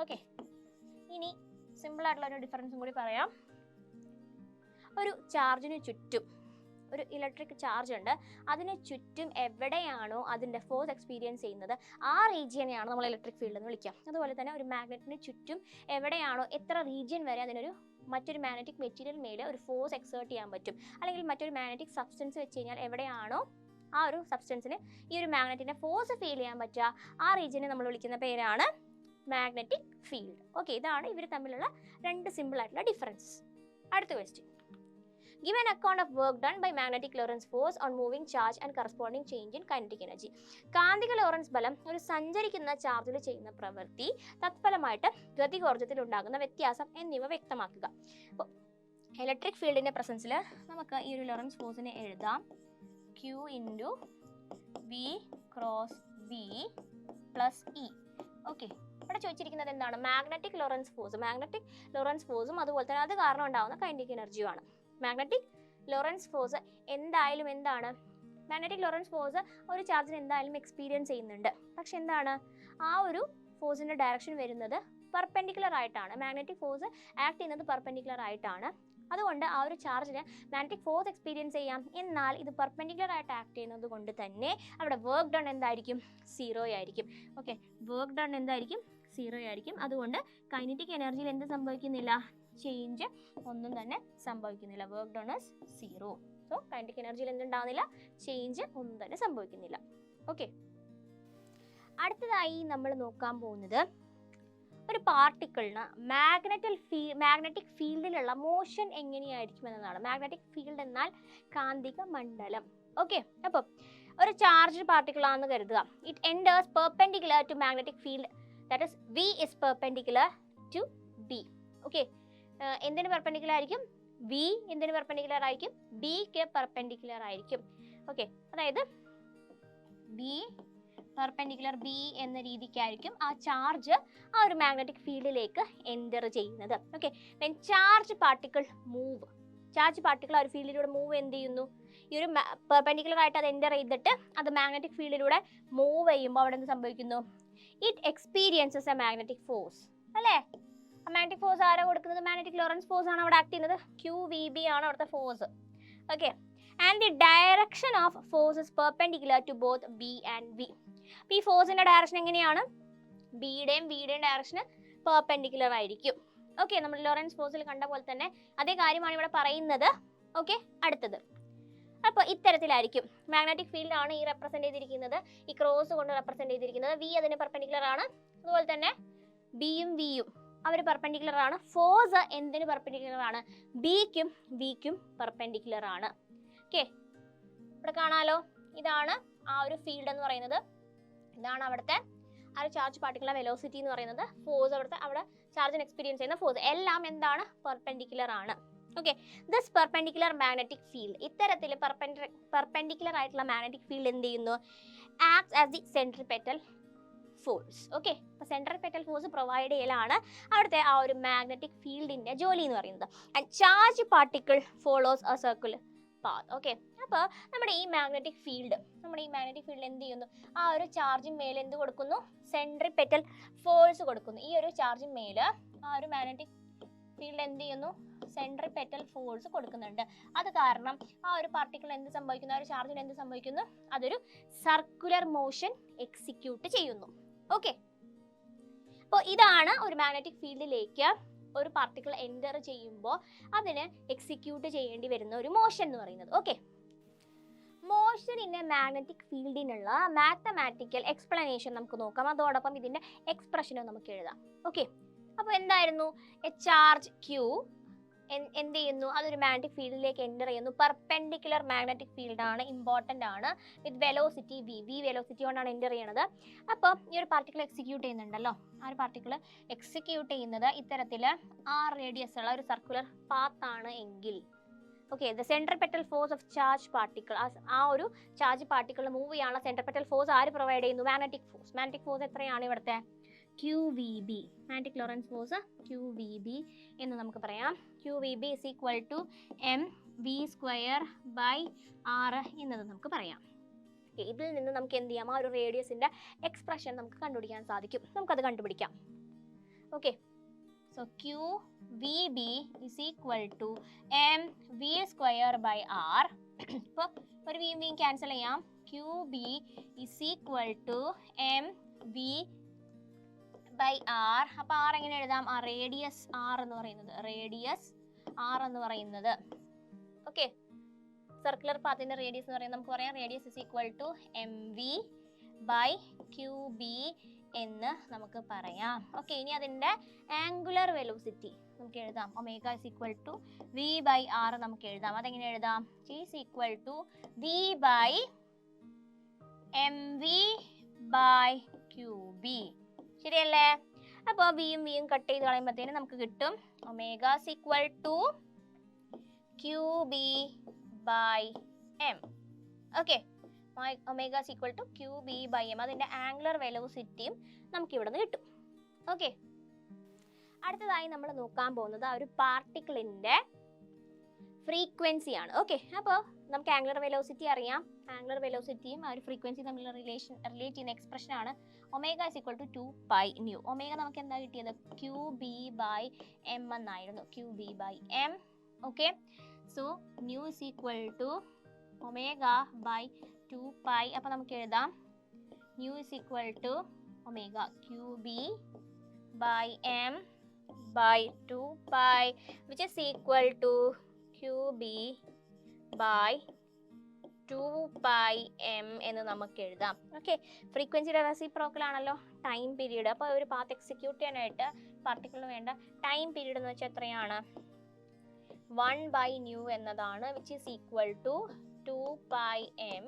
ഓക്കെ, ഇനി സിമ്പിൾ ആയിട്ടുള്ള ഒരു ഡിഫറൻസും കൂടി പറയാം. ഒരു ചാർജിന് ചുറ്റും ഒരു ഇലക്ട്രിക് ചാർജ് ഉണ്ട്, അതിന് ചുറ്റും എവിടെയാണോ അതിൻ്റെ ഫോഴ്സ് എക്സ്പീരിയൻസ് ചെയ്യുന്നത് ആ റീജിയനെയാണ് നമ്മൾ ഇലക്ട്രിക് ഫീൽഡ് എന്ന് വിളിക്കുക. അതുപോലെ തന്നെ ഒരു മാഗ്നറ്റിന് ചുറ്റും എവിടെയാണോ എത്ര റീജിയൻ വരെ മറ്റൊരു മാഗ്നറ്റിക് മെറ്റീരിയൽ മേലെ ഒരു ഫോഴ്സ് എക്സേർട്ട് ചെയ്യാൻ പറ്റും, അല്ലെങ്കിൽ മറ്റൊരു മാഗ്നറ്റിക് സബ്സ്റ്റൻസ് വെച്ച് കഴിഞ്ഞാൽ എവിടെയാണോ ആ ഒരു സബ്സ്റ്റൻസിന് ഈ ഒരു മാഗ്നറ്റിന്റെ ഫോഴ്സ് ഫീൽ ചെയ്യാൻ പറ്റുക ആ റീജിയനെ നമ്മൾ വിളിക്കുന്ന പേരാണ് മാഗ്നറ്റിക് ഫീൽഡ്. ഓക്കെ, ഇതാണ് ഇവർ തമ്മിലുള്ള 2 സിമ്പിൾ ആയിട്ടുള്ള ഡിഫറൻസ്. അടുത്ത question. Give an account of work done by magnetic Lorentz force on moving charge and corresponding change in kinetic energy. കാന്തിക ലോറൻസ് ബലം ഒരു സഞ്ചരിക്കുന്ന ചാർജിൽ ചെയ്യുന്ന പ്രവൃത്തി, തത്ഫലമായിട്ട് ഗതികോർജ്ജത്തിൽ ഉണ്ടാകുന്ന വ്യത്യാസം എന്നിവ വ്യക്തമാക്കുക. അപ്പോൾ ഇലക്ട്രിക് ഫീൽഡിന്റെ പ്രസൻസിൽ നമുക്ക് ഈ ഒരു ലോറൻസ് ഫോഴ്സിനെ എഴുതാം Q into V cross B plus E. Okay, ഇവിടെ ചോദിച്ചിരിക്കുന്നത് എന്താണ്? മാഗ്നറ്റിക് ലോറൻസ് ഫോഴ്സും അതുപോലെ തന്നെ അത് കാരണം ഉണ്ടാകുന്ന കൈനറ്റിക് എനർജിയുമാണ്. മാഗ്നറ്റിക് ലോറൻസ് ഫോഴ്സ് എന്തായാലും എന്താണ്? മാഗ്നറ്റിക് ലോറൻസ് ഫോഴ്സ് ഒരു ചാർജിന് എന്തായാലും എക്സ്പീരിയൻസ് ചെയ്യുന്നുണ്ട്. പക്ഷെ എന്താണ്? ആ ഒരു ഫോഴ്സിന്റെ ഡയറക്ഷൻ വരുന്നത് പെർപെൻഡിക്കുലർ ആയിട്ടാണ്. മാഗ്നറ്റിക് ഫോഴ്സ് ആക്ട് ചെയ്യുന്നത് പെർപെൻഡിക്കുലർ ആയിട്ടാണ്. അതുകൊണ്ട് ആ ഒരു ചാർജിന് മാഗ്നറ്റിക് ഫോഴ്സ് എക്സ്പീരിയൻസ് ചെയ്യാം. എന്നാൽ ഇത് പെർപെൻഡിക്കുലർ ആയിട്ട് ആക്ട് ചെയ്യുന്നത് കൊണ്ട് തന്നെ അവിടെ വർക്ക് ഡൺ എന്തായിരിക്കും? 0 ആയിരിക്കും. ഓക്കെ, വർക്ക് ഡൺ എന്തായിരിക്കും? 0 ആയിരിക്കും. അതുകൊണ്ട് കൈനറ്റിക് എനർജിയിൽ എന്ത് സംഭവിക്കുന്നില്ല? ചേഞ്ച് ഒന്നും തന്നെ സംഭവിക്കുന്നില്ല. Work done is 0. So kinetic എനർജിയിൽ എന്തുണ്ടാവുന്നില്ല? ചേഞ്ച് ഒന്നും തന്നെ സംഭവിക്കുന്നില്ല. ഓക്കെ, അടുത്തതായി നമ്മൾ നോക്കാൻ പോകുന്നത് ഒരു പാർട്ടിക്കിളിന് മാഗ്നറ്റിക് ഫീൽഡിലുള്ള മോഷൻ എങ്ങനെയായിരിക്കും എന്നതാണ്. മാഗ്നറ്റിക് ഫീൽഡ് എന്നാൽ കാന്തിക മണ്ഡലം. ഓക്കെ, അപ്പോൾ ഒരു ചാർജ് പാർട്ടിക്കിൾ ആണെന്ന് കരുതുക. It enters perpendicular to magnetic field, that is V is perpendicular to B. Okay, എന്തിന് പെർപെൻഡിക്കുലർ ആയിരിക്കും? V എന്തിന് പെർപെൻഡിക്കുലർ ആയിരിക്കും? B ക്ക് പെർപെൻഡിക്കുലർ ആയിരിക്കും. ഓക്കെ, അതായത് B പെർപെൻഡിക്കുലർ B എന്ന രീതിക്കായിരിക്കും ആ ചാർജ് ആ ഒരു മാഗ്നറ്റിക് ഫീൽഡിലേക്ക് എൻ്റർ ചെയ്യുന്നത്. Okay, when charge particle move, charge particle ആ ഒരു ഫീൽഡിലൂടെ മൂവ് എന്ത് ചെയ്യുന്നു? ഈ ഒരു പെർപെൻഡിക്കുലർ ആയിട്ട് അത് എൻ്റർ ചെയ്തിട്ട് അത് മാഗ്നറ്റിക് ഫീൽഡിലൂടെ മൂവ് ചെയ്യുമ്പോൾ അവിടെ എന്ത് സംഭവിക്കുന്നു? It experiences A magnetic force. അല്ലേ? ആ മാഗ്നറ്റിക് ഫോഴ്സ് ആരാ കൊടുക്കുന്നത്? മാഗ്നറ്റിക് ലോറൻസ് ഫോഴ്സ് ആണ് അവിടെ ആക്ട് ചെയ്യുന്നത്. QVB ആണ് അവിടുത്തെ ഫോഴ്സ്. Okay, and the direction of force is perpendicular to both B and V. ഈ ഫോഴ്സിന്റെ ഡയറക്ഷൻ എങ്ങനെയാണ്? ബിയുടെയും ഡയറക്ഷന് പെർപെൻഡിക്കുലർ ആയിരിക്കും. ഓക്കെ, നമ്മൾ ലോറൻസ് ഫോഴ്സിൽ കണ്ട പോലെ തന്നെ അതേ കാര്യമാണ് ഇവിടെ പറയുന്നത്. ഓക്കെ, അടുത്തത് അപ്പോൾ ഇത്തരത്തിലായിരിക്കും. മാഗ്നറ്റിക് ഫീൽഡ് ആണ് ഈ റെപ്രസെന്റ് ചെയ്തിരിക്കുന്നത്, ഈ ക്രോസ് കൊണ്ട് റെപ്രസെന്റ് ചെയ്തിരിക്കുന്നത്. V അതിന് പെർപെൻഡിക്കുലർ ആണ്. അതുപോലെ തന്നെ ബിയും വിയും അവർ പെർപെൻഡിക്കുലർ ആണ്. ഫോഴ്സ് എന്തിന് പെർപെൻഡിക്കുലർ ആണ്? ബിക്കും വിക്കും പെർപെൻഡിക്കുലർ ആണ്. ഓക്കെ, ഇവിടെ കാണാലോ, ഇതാണ് ആ ഒരു ഫീൽഡ് എന്ന് പറയുന്നത്. ഇതാണ് അവിടുത്തെ ആ ഒരു ചാർജ് പാർട്ടിക്കുലർ വെലോസിറ്റി എന്ന് പറയുന്നത്. ഫോഴ്സ് അവിടെ ചാർജിന് എക്സ്പീരിയൻസ് ചെയ്യുന്ന ഫോഴ്സ് എല്ലാം എന്താണ്? പെർപെൻഡിക്കുലർ ആണ്. Okay, this perpendicular magnetic field, ഇത്തരത്തിൽ പെർപെൻഡിക്കുലർ ആയിട്ടുള്ള മാഗ്നറ്റിക് ഫീൽഡ് എന്ത് ചെയ്യുന്നു? Acts as the centripetal force. Okay, അപ്പോൾ സെൻട്രിപെറ്റൽ ഫോഴ്സ് പ്രൊവൈഡ് ചെയ്യലാണ് അവിടുത്തെ ആ ഒരു മാഗ്നറ്റിക് ഫീൽഡിന്റെ ജോലി എന്ന് പറയുന്നത്. And charge particle follows A circular path. Okay, അപ്പോൾ നമ്മുടെ ഈ മാഗ്നറ്റിക് ഫീൽഡ് എന്ത് ചെയ്യുന്നു? ആ ഒരു ചാർജിന് മേലെ എന്ത് കൊടുക്കുന്നു? സെൻട്രിപെറ്റൽ ഫോഴ്സ് കൊടുക്കുന്നു. ഈ ഒരു ചാർജിന് മേലെ ആ ഒരു മാഗ്നറ്റിക് ഫീൽഡ് എന്ത് ചെയ്യുന്നു? സെൻട്രിപെറ്റൽ ഫോഴ്സ് കൊടുക്കുന്നുണ്ട്. അത് കാരണം ആ ഒരു പാർട്ടിക്കിൾ എന്ത് സംഭവിക്കുന്നു? ആ ഒരു ചാർജിന് എന്ത് സംഭവിക്കുന്നു? അതൊരു സർക്കുലർ മോഷൻ എക്സിക്യൂട്ട് ചെയ്യുന്നു. ഓക്കെ, അപ്പോൾ ഇതാണ് ഒരു മാഗ്നറ്റിക് ഫീൽഡിലേക്ക് ഒരു പാർട്ടിക്കിൾ എൻ്റർ ചെയ്യുമ്പോൾ അതിന് എക്സിക്യൂട്ട് ചെയ്യേണ്ടി വരുന്ന ഒരു മോഷൻ എന്ന് പറയുന്നത്. Okay, motion in a magnetic ഫീൽഡിനുള്ള മാത്തമാറ്റിക്കൽ എക്സ്പ്ലനേഷൻ നമുക്ക് നോക്കാം. അതോടൊപ്പം ഇതിന്റെ എക്സ്പ്രഷനും നമുക്ക് എഴുതാം. ഓക്കെ, അപ്പോൾ എന്തായിരുന്നു? എ ചാർജ് Q എന്ത് ചെയ്യുന്നു? അതൊരു മാഗ്നറ്റിക് ഫീൽഡിലേക്ക് എൻ്റർ ചെയ്യുന്നു. പെർപെൻഡിക്കുലർ മാഗ്നറ്റിക് ഫീൽഡ് ആണ്, ഇമ്പോർട്ടൻ്റ് ആണ്. വിത്ത് വെലോസിറ്റി V വെലോസിറ്റി കൊണ്ടാണ് എൻ്റർ ചെയ്യുന്നത്. അപ്പോൾ ഈ ഒരു പാർട്ടിക്കിൾ എക്സിക്യൂട്ട് ചെയ്യുന്നുണ്ടല്ലോ, ആ ഒരു പാർട്ടിക്കിൾ എക്സിക്യൂട്ട് ചെയ്യുന്നത് ഇത്തരത്തിൽ R റേഡിയസ് ഉള്ള ഒരു സർക്കുലർ പാത്ത് ആണ് എങ്കിൽ, okay, the centripetal force of charge particle, ആ ഒരു ചാർജ് പാർട്ടിക്കിൾ മൂവ് ചെയ്യാനുള്ള സെൻട്രിപെറ്റൽ ഫോഴ്സ് ആര് പ്രൊവൈഡ് ചെയ്യുന്നു? Magnetic force. മാഗ്നറ്റിക് ഫോഴ്സ് എത്രയാണ് ഇവിടുത്തെ? QVB, magnetic Lorentz force QVB എന്ന് നമുക്ക് പറയാം. QVB is equal to mv square by r എന്നത് നമുക്ക് പറയാം. ഇതിൽ നിന്ന് നമുക്ക് എന്ത് ചെയ്യാം? ആ ഒരു റേഡിയസിന്റെ എക്സ്പ്രഷൻ നമുക്ക് കണ്ടുപിടിക്കാൻ സാധിക്കും. നമുക്കത് കണ്ടുപിടിക്കാം. Okay, so QVB is equal to mv square by r. ഇപ്പോൾ ഒരു v ക്യാൻസൽ ചെയ്യാം. QB is equal to mv by r. അപ്പോൾ r എങ്ങനെ എഴുതാം? ആ റേഡിയസ് r എന്ന് പറയുന്നത്, ഓക്കെ, സർക്കുലർ പാത്തിന്റെ റേഡിയസ് എന്ന് പറയുന്നത് നമുക്ക് പറയാം radius is equal to mv by qb എന്ന് നമുക്ക് പറയാം. ഓക്കെ, ഇനി അതിന്റെ ആംഗുലർ വെലോസിറ്റി നമുക്ക് എഴുതാം. Omega is equal to v by r നമുക്ക് എഴുതാം. അതെങ്ങനെ എഴുതാം? g is equal to v by mv by qb. ശരിയല്ലേ? അപ്പോൾ വിയും കട്ട് ചെയ്ത് കളയുമ്പോഴത്തേനും നമുക്ക് കിട്ടും omega is equal to qb by m. Okay, omega is equal to qb by m. അതിന്റെ ആംഗുലർ വെലോസിറ്റിയും നമുക്ക് ഇവിടെ നിന്ന് കിട്ടും. ഓക്കെ, അടുത്തതായി നമ്മൾ നോക്കാൻ പോകുന്നത് ആ ഒരു പാർട്ടിക്കിളിന്റെ ഫ്രീക്വൻസി ആണ്. ഓക്കെ, അപ്പോൾ നമുക്ക് ആംഗുലർ വെലോസിറ്റി അറിയാം. ആംഗുലർ വെലോസിറ്റിയും ആ ഒരു ഫ്രീക്വൻസി തമ്മിലുള്ള റിലേറ്റ് ചെയ്യുന്ന എക്സ്പ്രഷൻ ആണ് omega is equal to 2π nu. Omega നമുക്ക് എന്താ കിട്ടിയത്? QB/m എന്നായിരുന്നു. QB/m. Okay, so nu is equal to omega by 2π. അപ്പോൾ നമുക്ക് എഴുതാം nu is equal to omega QB/m by 2π which is equal to QB/2πm എന്ന് നമുക്ക് എഴുതാം. ഓക്കെ, ഫ്രീക്വൻസിയുടെ റെസിപ്രോക്കൽ ആണല്ലോ ടൈം പീരീഡ്. അപ്പോൾ ഒരു പാത്ത് എക്സിക്യൂട്ട് ചെയ്യാനായിട്ട് പാർട്ടിക്കിളിന് വേണ്ട ടൈം പീരീഡ് എന്ന് വെച്ചാൽ എത്രയാണ്? 1/nu എന്നതാണ്, which is equal to 2πm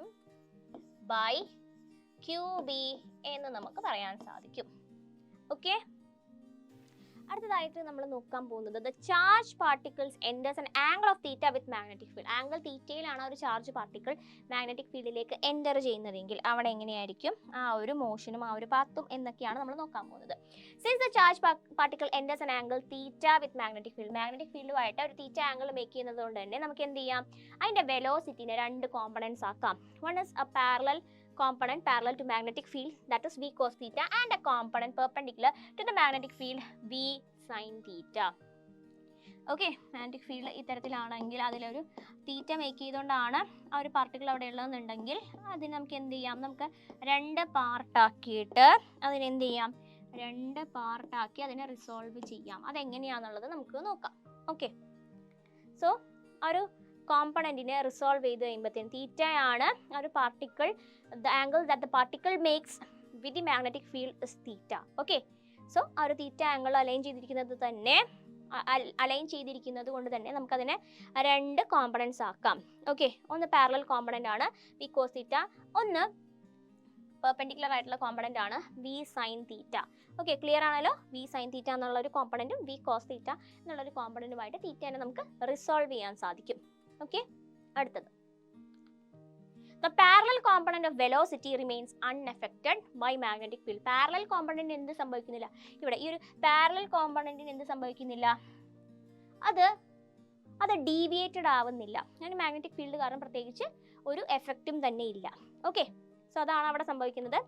by QB എന്ന് നമുക്ക് പറയാൻ സാധിക്കും. ഓക്കെ, അടുത്തതായിട്ട് നമ്മൾ നോക്കാൻ പോകുന്നത് the charge particles enters an angle of theta with magnetic field. Angle തീറ്റയിലാണ് ഒരു ചാർജ് പാർട്ടിക്കിൾ മാഗ്നറ്റിക് ഫീൽഡിലേക്ക് എൻറ്റർ ചെയ്യുന്നതെങ്കിൽ അവിടെ എങ്ങനെയായിരിക്കും ആ ഒരു മോഷനും ആ ഒരു പാത്തും എന്നൊക്കെയാണ് നമ്മൾ നോക്കാൻ പോകുന്നത്. Since the charge particle enters an angle theta with magnetic field, magnetic ഫീൽഡുമായിട്ട് ഒരു തീറ്റ ആംഗിൾ മേക്ക് ചെയ്യുന്നത് കൊണ്ട് തന്നെ നമുക്ക് എന്ത് ചെയ്യാം? അതിൻ്റെ വെലോസിറ്റിനെ രണ്ട് കോമ്പണൻസ് ആക്കാം. One is A parallel component parallel to magnetic field, that is v cos theta, and a component perpendicular to the magnetic field v sin theta. Okay, magnetic field ഇത്തരത്തിലാണെങ്കിൽ അതിലൊരു തീറ്റ മേക്ക് ചെയ്തുകൊണ്ടാണ് ആ ഒരു particle അവിടെ ഉള്ളതെന്നുണ്ടെങ്കിൽ അതിന് നമുക്ക് എന്ത് ചെയ്യാം? നമുക്ക് രണ്ട് പാർട്ടാക്കിയിട്ട് അതിനെന്ത് ചെയ്യാം? രണ്ട് പാർട്ടാക്കി അതിനെ റിസോൾവ് ചെയ്യാം. അതെങ്ങനെയാണെന്നുള്ളത് നമുക്ക് നോക്കാം. ഓക്കെ, സോ ആ ഒരു കോമ്പണന്റിനെ റിസോൾവ് ചെയ്ത് കഴിയുമ്പോഴത്തേനും തീറ്റയാണ് ആ ഒരു particle, the angle that the particle makes with the magnetic field is theta. Okay, so ആ ഒരു തീറ്റ ആംഗിൾ അലൈൻ ചെയ്തിരിക്കുന്നത് കൊണ്ട് തന്നെ നമുക്കതിനെ രണ്ട് കോമ്പണൻസ് ആക്കാം. ഓക്കെ, ഒന്ന് പാരലൽ കോമ്പണന്റ് ആണ് വി കോസ് തീറ്റ, ഒന്ന് പെർപെൻഡിക്കുലർ ആയിട്ടുള്ള കോമ്പണന്റ് ആണ് V sine theta. Okay, clear ആണല്ലോ? വി സൈൻ തീറ്റ എന്നുള്ള ഒരു കോമ്പണന്റും വി കോസ് തീറ്റ എന്നുള്ള ഒരു കോമ്പണന്റുമായിട്ട് തീറ്റനെ നമുക്ക് റിസോൾവ് ചെയ്യാൻ സാധിക്കും. ഓക്കെ, അടുത്തത് the parallel component of velocity remains unaffected by magnetic field. Parallel component എന്ത് സംഭവിക്കുന്നില്ല? ഇവിടെ ഈ ഒരു parallel componentന് എന്ത് സംഭവിക്കുന്നില്ല? അത് ഡീവിയേറ്റഡ് ആവുന്നില്ല. അതിന് മാഗ്നറ്റിക് ഫീൽഡ് കാരണം പ്രത്യേകിച്ച് ഒരു എഫക്റ്റും തന്നെ ഇല്ല. ഓക്കെ, സോ അതാണ് അവിടെ സംഭവിക്കുന്നത്.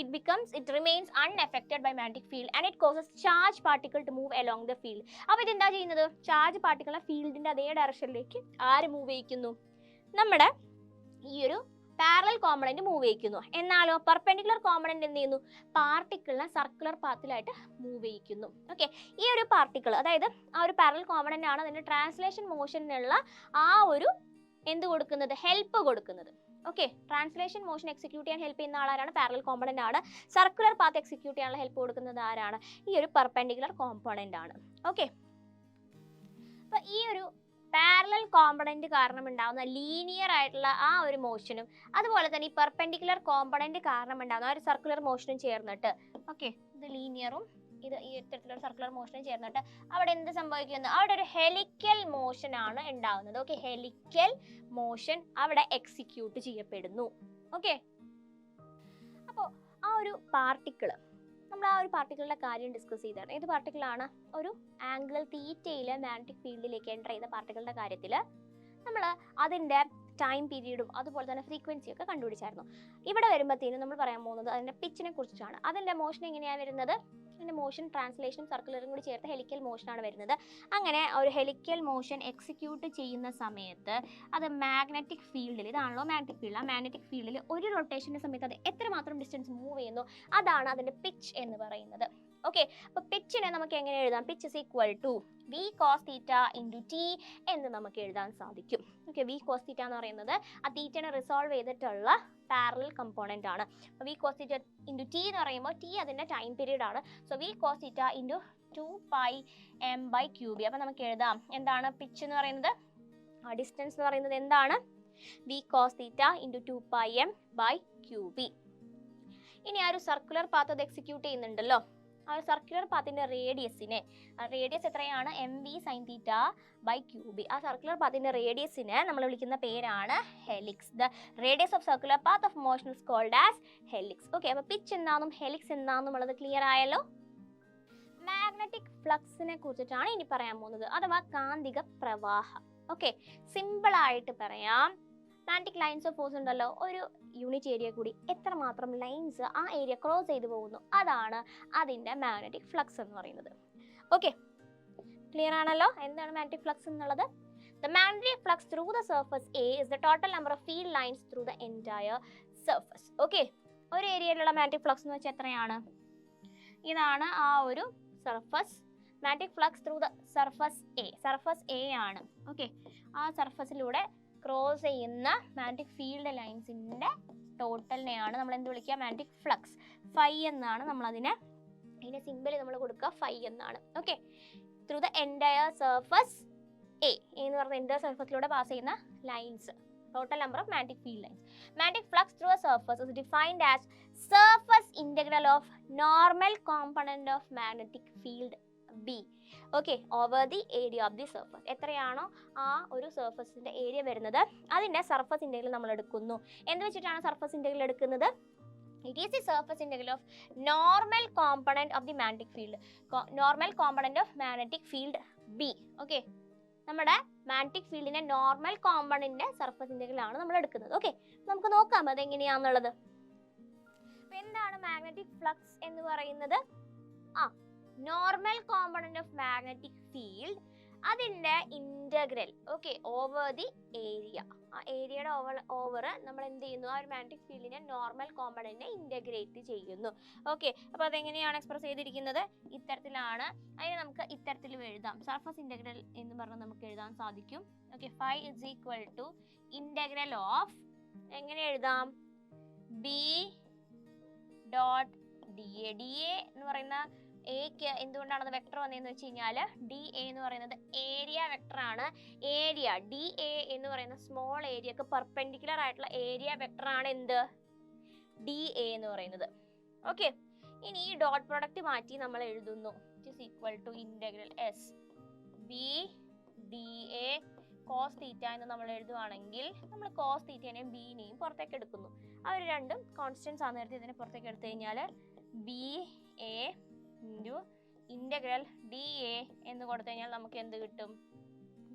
it remains unaffected by magnetic field and it causes charge particle to move along the field. അപ്പോൾ ഇതെന്താ ചെയ്യുന്നത്? ചാർജ് പാർട്ടിക്കിളെ ഫീൽഡിന്റെ അതേ ഡയറക്ഷനിലേക്ക് ആര് മൂവ് ചെയ്യിക്കുന്നു? നമ്മുടെ ഈ ഒരു പാരലൽ കോമ്പണന്റ് മൂവ് ചെയ്യിക്കുന്നു. എന്നാലോ പെർപെൻഡിക്കുലർ കോമ്പണന്റ് എന്ത് ചെയ്യുന്നു? പാർട്ടിക്കിളിനെ സർക്കുലർ പാത്തിലായിട്ട് മൂവ് ചെയ്യിക്കുന്നു. ഓക്കെ, ഈ ഒരു പാർട്ടിക്കിൾ, അതായത് ആ ഒരു പാരലൽ കോമ്പണന്റ് ആണ് അതിന്റെ ട്രാൻസ്ലേഷൻ മോഷനുള്ള ആ ഒരു എന്ത് കൊടുക്കുന്നത്? ഹെൽപ്പ് കൊടുക്കുന്നത്. ഓക്കെ, ട്രാൻസ്ലേഷൻ മോഷൻ എക്സിക്യൂട്ട് ചെയ്യാൻ ഹെൽപ്പ് ചെയ്യുന്ന ആളാരാണ്? പാരലൽ കോമ്പണന്റ് ആണ്. സർക്കുലർ പാത്ത് എക്സിക്യൂട്ട് ചെയ്യാനുള്ള ഹെൽപ്പ് കൊടുക്കുന്നത് ആരാണ്? ഈ ഒരു പെർപെൻഡിക്കുലർ കോമ്പണന്റ് ആണ്. ഓക്കെ, അപ്പൊ ഈ ഒരു പാരലൽ കോമ്പണന്റ് കാരണം ഉണ്ടാകുന്ന ലീനിയർ ആയിട്ടുള്ള ആ ഒരു മോഷനും അതുപോലെ തന്നെ ഈ പെർപെൻഡിക്കുലർ കോമ്പണന്റ് കാരണം ഉണ്ടാകുന്ന ആ ഒരു സർക്കുലർ മോഷനും ചേർന്നിട്ട്, ഓക്കെ, ഇത് ലീനിയറും ഇത് ഈ ഇത്തരത്തിലുള്ള സർക്കുലർ മോഷനും ചേർന്നിട്ട് അവിടെ എന്ത് സംഭവിക്കുന്നു? അവിടെ ഒരു ഹെലിക്കൽ മോഷൻ ആണ് ഉണ്ടാകുന്നത്. ഓക്കെ, ഹെലിക്കൽ മോഷൻ അവിടെ എക്സിക്യൂട്ട് ചെയ്യപ്പെടുന്നു. ഓക്കെ, അപ്പോൾ ആ ഒരു പാർട്ടിക്കിള്, നമ്മൾ ആ ഒരു പാർട്ടിക്കിളിന്റെ കാര്യം ഡിസ്കസ് ചെയ്താണ്. ഏത് പാർട്ടിക്കിളാണ്? ഒരു ആംഗിൾ തീറ്റയിലെ മാഗ്നറ്റിക് ഫീൽഡിലേക്ക് എൻ്റർ ചെയ്യുന്ന പാർട്ടിക്കിളിന്റെ കാര്യത്തിൽ നമ്മൾ അതിൻ്റെ ടൈം പീരീഡും അതുപോലെ തന്നെ ഫ്രീക്വൻസിയും ഒക്കെ കണ്ടുപിടിച്ചായിരുന്നു. ഇവിടെ വരുമ്പോഴത്തേനും നമ്മൾ പറയാൻ പോകുന്നത് അതിൻ്റെ പിച്ചിനെ കുറിച്ചാണ്. അതിൻ്റെ മോഷൻ എങ്ങനെയാണ് വരുന്നത്? അതിൻ്റെ മോഷൻ ട്രാൻസ്ലേഷനും സർക്കുലറും കൂടി ചേർത്ത് ഹെലിക്കൽ മോഷനാണ് വരുന്നത്. അങ്ങനെ ഒരു ഹെലിക്കൽ മോഷൻ എക്സിക്യൂട്ട് ചെയ്യുന്ന സമയത്ത് അത് മാഗ്നറ്റിക് ഫീൽഡിൽ, ഇതാണല്ലോ മാഗ്നറ്റിക് ഫീൽഡ്, ആ മാഗ്നറ്റിക് ഫീൽഡിൽ ഒരു റൊട്ടേഷൻ്റെ സമയത്ത് അത് എത്രമാത്രം ഡിസ്റ്റൻസ് മൂവ് ചെയ്യുന്നു അതാണ് അതിൻ്റെ പിച്ച് എന്ന് പറയുന്നത്. ഓക്കെ, അപ്പോൾ പിച്ചിനെ നമുക്ക് എങ്ങനെ എഴുതാം? Pitch is equal to V cos theta into T എന്ന് നമുക്ക് എഴുതാൻ സാധിക്കും. ഓക്കെ, വി കോസ് തീറ്റ എന്ന് പറയുന്നത് ആ തീറ്റനെ റിസോൾവ് ചെയ്തിട്ടുള്ള പാരലൽ കമ്പോണന്റ് ആണ്. അപ്പോൾ V cos theta into T എന്ന് പറയുമ്പോൾ ടി അതിൻ്റെ ടൈം പീരീഡ് ആണ്. So V cos theta into 2πm/qb. അപ്പോൾ നമുക്ക് എഴുതാം എന്താണ് പിച്ച് എന്ന് പറയുന്നത്? ആ ഡിസ്റ്റൻസ് എന്ന് പറയുന്നത് എന്താണ്? V cos theta into 2πm/qb. ഇനി ആ ഒരു സർക്കുലർ പാത്ത് അത് എക്സിക്യൂട്ട് ചെയ്യുന്നുണ്ടല്ലോ. ആ ഒരു സർക്കുലർ പാത്തിന്റെ റേഡിയസിനെ, റേഡിയസ് എത്രയാണ്? mv sin theta by qb. ആ സർക്കുലർ പാത്തിന്റെ റേഡിയസിനെ നമ്മൾ വിളിക്കുന്ന പേരാണ് helix. The radius of circular path of motion is called as helix. Okay, അപ്പോൾ പിച്ച് എന്താണെന്നും ഹെലിക്സ് എന്താണെന്നും ഉള്ളത് ക്ലിയർ ആയല്ലോ. മാഗ്നറ്റിക് ഫ്ലക്സിനെ കുറിച്ചിട്ടാണ് ഇനി പറയാൻ പോകുന്നത്, അഥവാ കാന്തിക പ്രവാഹം. ഓക്കെ, സിമ്പിൾ ആയിട്ട് പറയാം, മാഗ്നറ്റിക് ലൈൻസ് ഓഫ് ഫോഴ്സ് ഉണ്ടല്ലോ, ഒരു യൂണിറ്റ് ഏരിയ കൂടി എത്രമാത്രം ലൈൻസ് ആ ഏരിയ ക്രോസ് ചെയ്ത് പോകുന്നു, അതാണ് അതിൻ്റെ മാഗ്നറ്റിക് ഫ്ലക്സ് എന്ന് പറയുന്നത്. ഓക്കെ, ക്ലിയർ ആണല്ലോ എന്താണ് മാഗ്നറ്റിക് ഫ്ലക്സ് എന്നുള്ളത്? The magnetic flux through the surface A is the total number of field lines through the entire surface. Okay, ഒരു ഏരിയയിലുള്ള മാഗ്നറ്റിക് ഫ്ലക്സ് എന്ന് വെച്ചാൽ എത്രയാണ്? ഇതാണ് ആ ഒരു surface magnetic flux through the surface A. Surface A ആണ്. ഓക്കെ, ആ സർഫസിലൂടെ ക്രോസ് ചെയ്യുന്ന മാഗ്നറ്റിക് ഫീൽഡ് ലൈൻസിൻ്റെ ടോട്ടലിനെയാണ് നമ്മൾ എന്ത് വിളിക്കുക? Magnetic flux. ഫൈ എന്നാണ് നമ്മൾ അതിൻ്റെ സിമ്പിൾ നമ്മൾ കൊടുക്കുക, ഫൈ എന്നാണ്. Okay, through the entire surface A എന്ന് പറഞ്ഞ എൻറ്റയർ സർഫസിലൂടെ പാസ് ചെയ്യുന്ന lines, total number of magnetic field lines. Magnetic flux through a surface is defined as surface integral of normal component of magnetic field B. Okay, over the area of the surface. എത്രയാണോ ആ ഒരു സർഫസിന്റെ area വരുന്നത് അതിന്റെ surface integral നമ്മൾ എടുക്കുന്നു. എന്ത് വെച്ചിട്ടാണ് surface integral എടുക്കുന്നത്? It is the surface integral of normal component of the magnetic field. Normal component of magnetic field B. Okay, നമ്മുടെ മാഗ്നറ്റിക് ഫീൽഡിന്റെ നോർമൽ കോമ്പണന്റിന്റെ സർഫസ് ഇന്റഗ്രൽ ആണ് നമ്മൾ എടുക്കുന്നത്. ഓക്കെ, നമുക്ക് നോക്കാം അതെങ്ങനെയാണെന്നുള്ളത്. എന്താണ് മാഗ്നറ്റിക് ഫ്ലക്സ് എന്ന് പറയുന്നത്? Normal component of magnetic field, അതിന്റെ integral. Okay, over the area. ആ ഏരിയയുടെ ഓവർ നമ്മൾ എന്ത് ചെയ്യുന്നു? ആ ഒരു മാഗ്നറ്റിക് ഫീൽഡിനെ നോർമൽ കോമ്പണന്റിനെ ഇന്റഗ്രേറ്റ് ചെയ്യുന്നു. ഓക്കെ, അപ്പോൾ അതെങ്ങനെയാണ് എക്സ്പ്രസ് ചെയ്തിരിക്കുന്നത്? ഇത്തരത്തിലാണ്. അതിന് നമുക്ക് ഇത്തരത്തിൽ എഴുതാം. സർഫസ് ഇന്റഗ്രൽ എന്ന് പറഞ്ഞാൽ നമുക്ക് എഴുതാൻ സാധിക്കും. Okay, phi is equal to integral of, എങ്ങനെ എഴുതാം? B dot D A. D A എന്ന് പറയുന്ന എക്ക് എന്തുകൊണ്ടാണ് വെക്ടർ വന്നതെന്ന് വെച്ച് കഴിഞ്ഞാൽ ഡി എ എന്ന് പറയുന്നത് ഏരിയ വെക്ടർ ആണ്. ഏരിയ ഡി എ എന്ന് പറയുന്ന സ്മോൾ ഏരിയക്ക് പെർപെൻഡിക്കുലർ ആയിട്ടുള്ള ഏരിയ വെക്ടർ ആണ് എന്ത്? ഡി എ എന്ന് പറയുന്നത്. ഓക്കെ, ഇനി ഈ ഡോട്ട് പ്രൊഡക്റ്റ് മാറ്റി നമ്മൾ എഴുതുന്നു. It is equal to integral S B D A cos theta എന്ന് നമ്മൾ എഴുതുവാണെങ്കിൽ നമ്മൾ കോസ് തീറ്റേനെയും ബിനെയും പുറത്തേക്ക് എടുക്കുന്നു. അവർ രണ്ടും കോൺസ്റ്റൻസ് ആണ്. നേരത്തെ ഇതിനെ പുറത്തേക്ക് എടുത്തു കഴിഞ്ഞാൽ B A into integral D A എന്ന് കൊടുത്തു കഴിഞ്ഞാൽ നമുക്ക് എന്ത് കിട്ടും?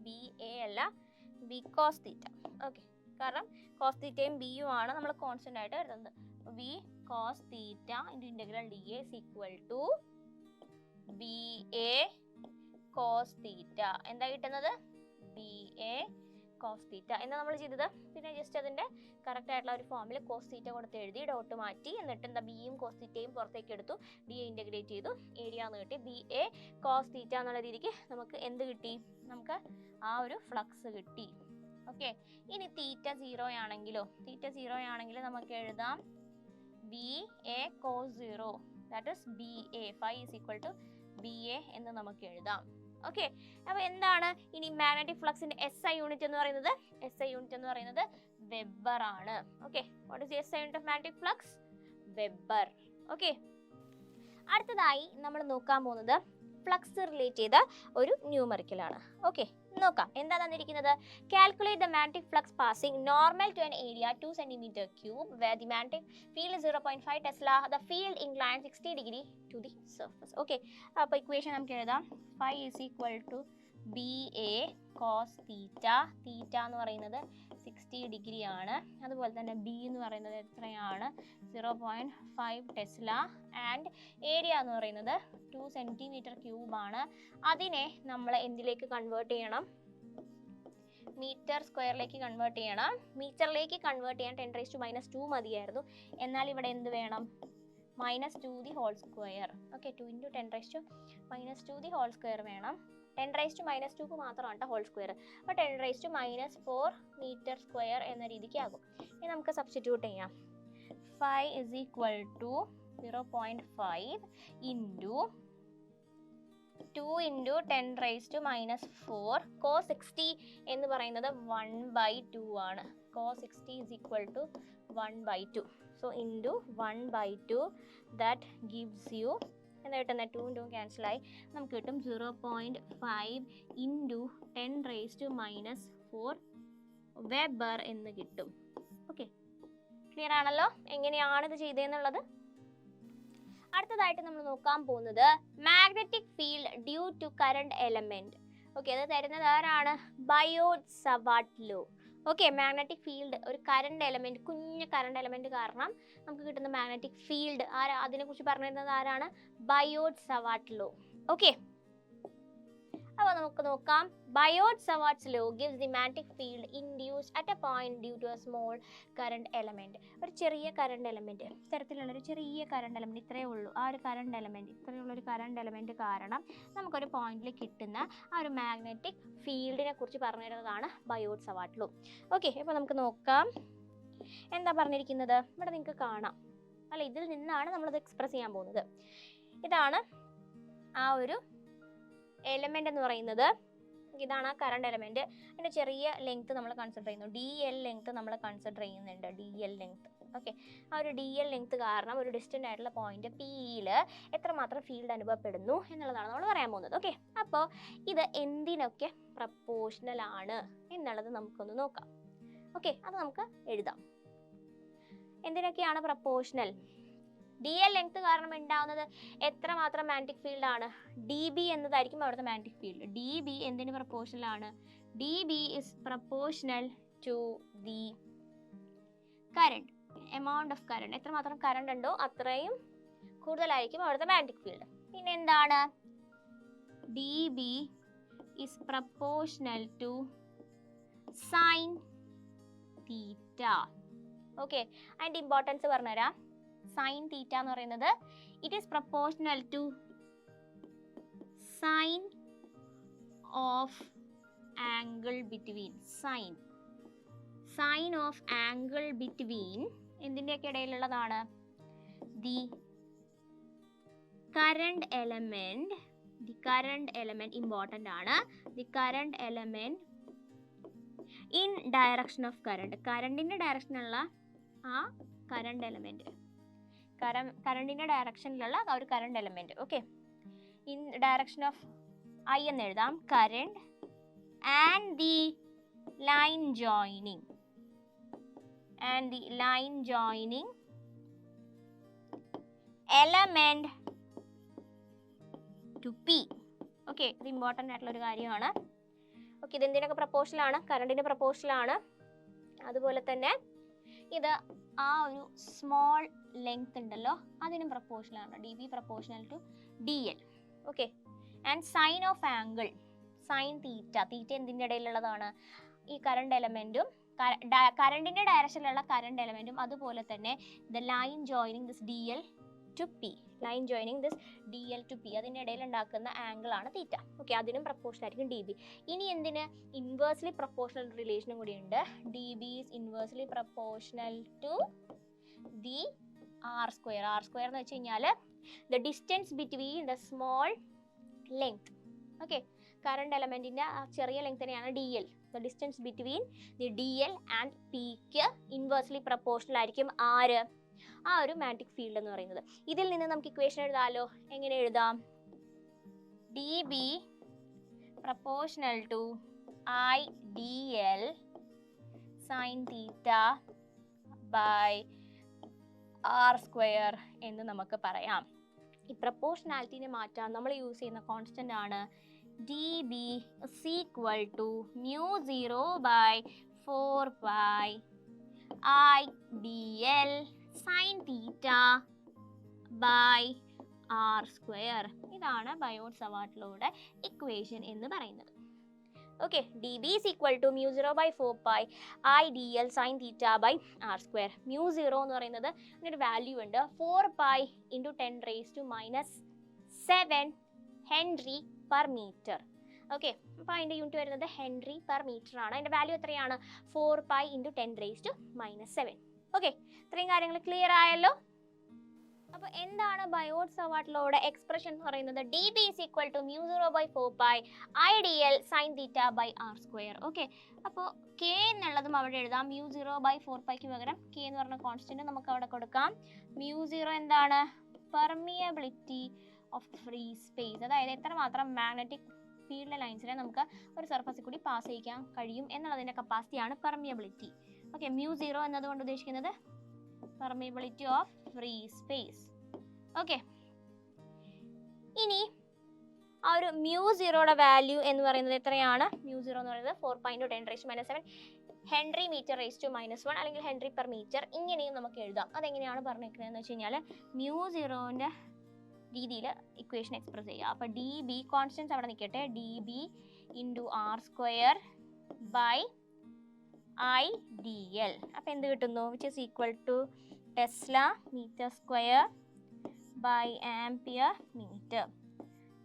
ബി എ അല്ല, ബി കോസ് തീറ്റ. ഓക്കെ, കാരണം കോസ് തീറ്റയും ബിയും ആണ് നമ്മൾ കോൺസ്റ്റന്റ് ആയിട്ട് എഴുതുന്നത്. B cos theta into integral D A is equal to B A cos theta. എന്താ കിട്ടുന്നത്? ബി എ കോസ് തീറ്റ എന്ന് നമ്മൾ ചെയ്തത്. പിന്നെ ജസ്റ്റ് അതിൻ്റെ കറക്റ്റ് ആയിട്ടുള്ള ഒരു ഫോമിൽ കോസ് തീറ്റ കൊടുത്ത് എഴുതി, ഡോട്ട് മാറ്റി, എന്നിട്ട് എന്താ ബിയും കോസ് തീറ്റയും പുറത്തേക്ക് എടുത്തു, ഡി എ ഇൻ്റഗ്രേറ്റ് ചെയ്തു, ഏരിയ എന്ന് കിട്ടി. ബി എ കോസ് തീറ്റ എന്നുള്ള രീതിക്ക് നമുക്ക് എന്ത് കിട്ടി? നമുക്ക് ആ ഒരു ഫ്ലക്സ് കിട്ടി. ഓക്കെ, ഇനി തീറ്റ 0 ആണെങ്കിലോ? തീറ്റ 0 ആണെങ്കിൽ നമുക്ക് എഴുതാം B A cos 0, that is B A. Phi is equal to B A എന്ന് നമുക്ക് എഴുതാം. ഓക്കെ, അപ്പോൾ എന്താണ് ഇനി മാഗ്നറ്റിക് ഫ്ലക്സിന്റെ എസ് ഐ യൂണിറ്റ് എന്ന് പറയുന്നത്? എസ് ഐ യൂണിറ്റ് എന്ന് പറയുന്നത് വെബർ ആണ്. Okay, what is the S I unit of magnetic flux? Weber. Okay, അടുത്തതായി നമ്മൾ നോക്കാൻ പോകുന്നത് ഫ്ലക്സ് റിലേറ്റ് ചെയ്ത ഒരു ന്യൂമറിക്കൽ ആണ്. ഓക്കെ, നോക്കാം എന്താ തന്നിരിക്കുന്നത്. Calculate the magnetic flux passing normal to an area 2 cm3 where the magnetic field is 0.5 Tesla, the field inclined 60 degree to the surface. Okay, അപ്പോൾ ഇക്വേഷൻ നമുക്ക് എഴുതാം. Phi is equal to B A cos theta. Theta എന്ന് പറയുന്നത് 60 degree ആണ്. അതുപോലെ തന്നെ B എന്ന് പറയുന്നത് എത്രയാണ്? 0.5 ടെസ്ല. ആൻഡ് ഏരിയ എന്ന് പറയുന്നത് 2 cm3 ആണ്. അതിനെ നമ്മൾ എന്തിലേക്ക് കൺവേർട്ട് ചെയ്യണം? മീറ്റർ സ്ക്വയറിലേക്ക് കൺവേർട്ട് ചെയ്യണം. മീറ്ററിലേക്ക് കൺവേർട്ട് ചെയ്യാൻ 10⁻² മതിയായിരുന്നു. എന്നാൽ ഇവിടെ എന്ത് വേണം? -2 the whole square. Okay, 2 × 10⁻² the whole square വേണം. 10⁻² മാത്രമാണ് ഹോൾ സ്ക്വയർ. അപ്പോൾ 10⁻⁴ മീറ്റർ സ്ക്വയർ എന്ന രീതിക്ക് ആകും. ഇനി നമുക്ക് സബ്സ്റ്റിറ്റ്യൂട്ട് ചെയ്യാം. Phi is equal to 0.5 into 2 × 10⁻⁴. Cos 60 എന്ന് പറയുന്നത് 1/2 ആണ്. Cos 60 is equal to 1/2. So into 1/2 that gives you എന്താ കിട്ടുന്നത്? 2 ക്യാൻസൽ ആയി നമുക്ക് കിട്ടും 0.5 ഇൻറ്റു 10⁻⁴ വെബർ എന്ന് കിട്ടും. ഓക്കെ, ക്ലിയർ ആണല്ലോ എങ്ങനെയാണ് ഇത് ചെയ്തതെന്നുള്ളത്. അടുത്തതായിട്ട് നമ്മൾ നോക്കാൻ പോകുന്നത് magnetic field due to current element. Okay, അത് തരുന്നത് ആരാണ്? Biot Savart law. Okay, magnetic field ഒരു കറണ്ട് എലമെന്റ്, കുഞ്ഞു കറണ്ട് എലമെന്റ് കാരണം നമുക്ക് കിട്ടുന്ന മാഗ്നറ്റിക് ഫീൽഡ് അതിനെക്കുറിച്ച് പറഞ്ഞിരുന്നത് ആരാണ്? Biot Savart law. ഓക്കെ, അപ്പോൾ നമുക്ക് നോക്കാം. Biot Savart law gives the magnetic field induced at a point due to a small current element. ഒരു ചെറിയ കറണ്ട് എലമെന്റ്, ഇത്തരത്തിലുള്ള ഒരു ചെറിയ കറണ്ട് എലമെന്റ്, ഇത്രയേ ഉള്ളൂ ആ ഒരു കറണ്ട് എലമെന്റ്, ഇത്രയുള്ള ഒരു കറണ്ട് എലമെന്റ് കാരണം നമുക്കൊരു പോയിന്റിൽ കിട്ടുന്ന ആ ഒരു മാഗ്നറ്റിക് ഫീൽഡിനെ കുറിച്ച് പറഞ്ഞിരുന്നതാണ് ബയോട്ട് സവാർട്ട് ലോ. ഓക്കെ, ഇപ്പോൾ നമുക്ക് നോക്കാം എന്താ പറഞ്ഞിരിക്കുന്നത്. ഇവിടെ നിങ്ങൾക്ക് കാണാം അല്ല, ഇതിൽ നിന്നാണ് നമ്മളത് എക്സ്പ്രസ് ചെയ്യാൻ പോകുന്നത്. ഇതാണ് ആ ഒരു എലമെന്റ് എന്ന് പറയുന്നത്. ഇതാണ് ആ കറണ്ട് എലമെന്റ്. അതിന്റെ ചെറിയ ലെങ്ത് നമ്മൾ കൺസിഡർ ചെയ്യുന്നു, DL ലെങ്ത് നമ്മൾ കൺസിഡർ ചെയ്യുന്നുണ്ട്, DL ലെങ്ത്. ഓക്കെ, ആ ഒരു DL ലെങ്ത് കാരണം ഒരു ഡിസ്റ്റന്റ് ആയിട്ടുള്ള പോയിന്റ് Pയിൽ എത്രമാത്രം ഫീൽഡ് അനുഭവപ്പെടുന്നു എന്നുള്ളതാണ് നമ്മൾ പറയാൻ പോകുന്നത്. ഓക്കെ, അപ്പോൾ ഇത് എന്തിനൊക്കെ പ്രപ്പോർഷണൽ ആണ് എന്നുള്ളത് നമുക്കൊന്ന് നോക്കാം. ഓക്കെ, അത് നമുക്ക് എഴുതാം. എന്തിനൊക്കെയാണ് പ്രപ്പോർഷണൽ? DL ലെങ്ത് കാരണം ഉണ്ടാവുന്നത് എത്രമാത്രം മാഗ്നറ്റിക് ഫീൽഡ് ആണ്? DB എന്നതായിരിക്കും അവിടുത്തെ മാഗ്നറ്റിക് ഫീൽഡ്. DB എന്തിന് പ്രപ്പോർഷണൽ ആണ്? DB is proportional to the current, amount of current. എത്രമാത്രം കറണ്ട് ഉണ്ടോ അത്രയും കൂടുതലായിരിക്കും അവിടുത്തെ മാഗ്നറ്റിക് ഫീൽഡ്. പിന്നെ എന്താണ്? DB is proportional to sin theta. Okay, അതിൻ്റെ ഇമ്പോർട്ടൻസ് പറഞ്ഞുതരാം. സൈൻ തീറ്റ എന്ന് പറയുന്നത് it is proportional to sine of angle between, sine of angle between എന്തിൻ്റെയൊക്കെ ഇടയിലുള്ളതാണ്? ദി കറണ്ട് എലമെന്റ് ഇമ്പോർട്ടൻ്റ് ആണ്. The current element in direction of current, കറണ്ടിൻ്റെ ഡയറക്ഷനുള്ള ആ കറണ്ട് എലമെന്റ്, കറണ്ടിന്റെ ഡയറക്ഷനിലുള്ള ഒരു current element. Okay, in direction of I എന്ന് എഴുതാം, current and the line joining element to P. Okay, ഇത് ഇമ്പോർട്ടൻ്റ് ആയിട്ടുള്ള ഒരു കാര്യമാണ്. ഓക്കെ, ഇത് എന്തിനൊക്കെ പ്രപ്പോർഷണൽ ആണ്? കറണ്ടിന് പ്രപ്പോർഷണൽ ആണ്. അതുപോലെ തന്നെ ഇത് ആ ഒരു സ്മോൾ ലെങ്ത് ഉണ്ടല്ലോ അതിനും പ്രപ്പോർഷണൽ ആണ്. DB proportional to DL. Okay, and sine of angle, sine theta, theta എന്തിൻ്റെ ഇടയിലുള്ളതാണ്? ഈ കറണ്ട് എലമെന്റും കറണ്ടിന്റെ ഡയറക്ഷനിലുള്ള കറണ്ട് എലമെന്റും അതുപോലെ തന്നെ the line joining this DL to P, line joining this DL to P, അതിൻ്റെ ഇടയിൽ ഉണ്ടാക്കുന്ന ആംഗിൾ ആണ് തീറ്റ. ഓക്കെ, അതിനും പ്രപ്പോർഷണൽ ആയിരിക്കും DB. ഇനി എന്തിന്? ഇൻവേഴ്സ്ലി പ്രപ്പോർഷണൽ റിലേഷനും കൂടി ഉണ്ട്. DB is inversely proportional to the R square. R square എന്ന് വെച്ച് കഴിഞ്ഞാൽ the distance between the small length. Okay, current എലമെന്റിന്റെ ആ ചെറിയ ലെങ്തിനെയാണ് DL. the distance between the DL and Pക്ക് ഇൻവേഴ്സ്ലി പ്രപ്പോർഷണൽ ആയിരിക്കും ആര്? ആ ഒരു മാഗ്നറ്റിക് ഫീൽഡ് എന്ന് പറയുന്നത്. ഇതിൽ നിന്ന് നമുക്ക് ഇക്വേഷൻ എഴുതാലോ. എങ്ങനെ എഴുതാം? DB proportional to IDL sin theta by R square എന്ന് നമുക്ക് പറയാം. ഈ പ്രപ്പോർഷണാലിറ്റിനെ മാറ്റാൻ നമ്മൾ യൂസ് ചെയ്യുന്ന കോൺസ്റ്റന്റ് ആണ് DB is equal to mu0 by 4 pi IDL sin theta by R square. ഇതാണ് ബയോട്ട് സവാർട്ട് ലോയുടെ ഇക്വേഷൻ എന്ന് പറയുന്നത്. Okay, DB is equal to mu0 by 4 pi IDL sin theta by R square. mu0 എന്ന് പറയുന്നത് ഇതിനൊരു value ഉണ്ട്, 4 pi into 10 raised to minus 7 henry per metre. Okay, അപ്പോൾ അതിൻ്റെ unit വരുന്നത് ഹെൻറി പെർ മീറ്റർ ആണ്. അതിൻ്റെ വാല്യൂ എത്രയാണ്? 4 pi into 10 raised to minus 7. Okay, ഇത്രയും കാര്യങ്ങൾ ക്ലിയർ ആയല്ലോ. അപ്പോൾ എന്താണ് ബയോട്ട് സവാർട്ട് ലോയുടെ എക്സ്പ്രഷൻ എന്ന് പറയുന്നത്? DB is equal to mu0 by 4 pi IDL sin theta by R square. Okay, അപ്പോൾ K എന്നുള്ളതും അവിടെ എഴുതാം. mu0 by 4 piക്ക് പകരം K എന്ന് പറഞ്ഞ കോൺസ്റ്റന്റ് നമുക്ക് അവിടെ കൊടുക്കാം. mu0 എന്താണ്? പെർമിയബിലിറ്റി ഓഫ് ഫ്രീ സ്പേസ്, അതായത് എത്രമാത്രം മാഗ്നറ്റിക് ഫീൽഡ് ലൈൻസിനെ നമുക്ക് ഒരു സർഫസിൽ കൂടി പാസ് ചെയ്യിക്കാൻ കഴിയും എന്നുള്ളതിൻ്റെ കപ്പാസിറ്റിയാണ് പെർമിയബിലിറ്റി. ഓക്കെ, mu0 എന്നതുകൊണ്ട് ഉദ്ദേശിക്കുന്നത് permeability of free space. Okay, ഇനി ആ ഒരു mu0യുടെ വാല്യൂ എന്ന് പറയുന്നത് എത്രയാണ്? mu0 എന്ന് പറയുന്നത് 4 pi into 10 raised to minus 7 henry metre raise to -1 അല്ലെങ്കിൽ ഹെൻറി പെർ മീറ്റർ ഇങ്ങനെയും നമുക്ക് എഴുതാം. അതെങ്ങനെയാണ് പറഞ്ഞിരിക്കുന്നതെന്ന് വെച്ച് കഴിഞ്ഞാൽ μ0ന്റെ രീതിയിൽ ഇക്വേഷൻ എക്സ്പ്രസ് ചെയ്യുക. അപ്പോൾ ഡി ബി കോൺസ്റ്റൻസ് അവിടെ നിൽക്കട്ടെ, D B into R square by I D L. അപ്പോൾ എന്ത് കിട്ടുന്നു? Which is equal to tesla metre square by ampere metre.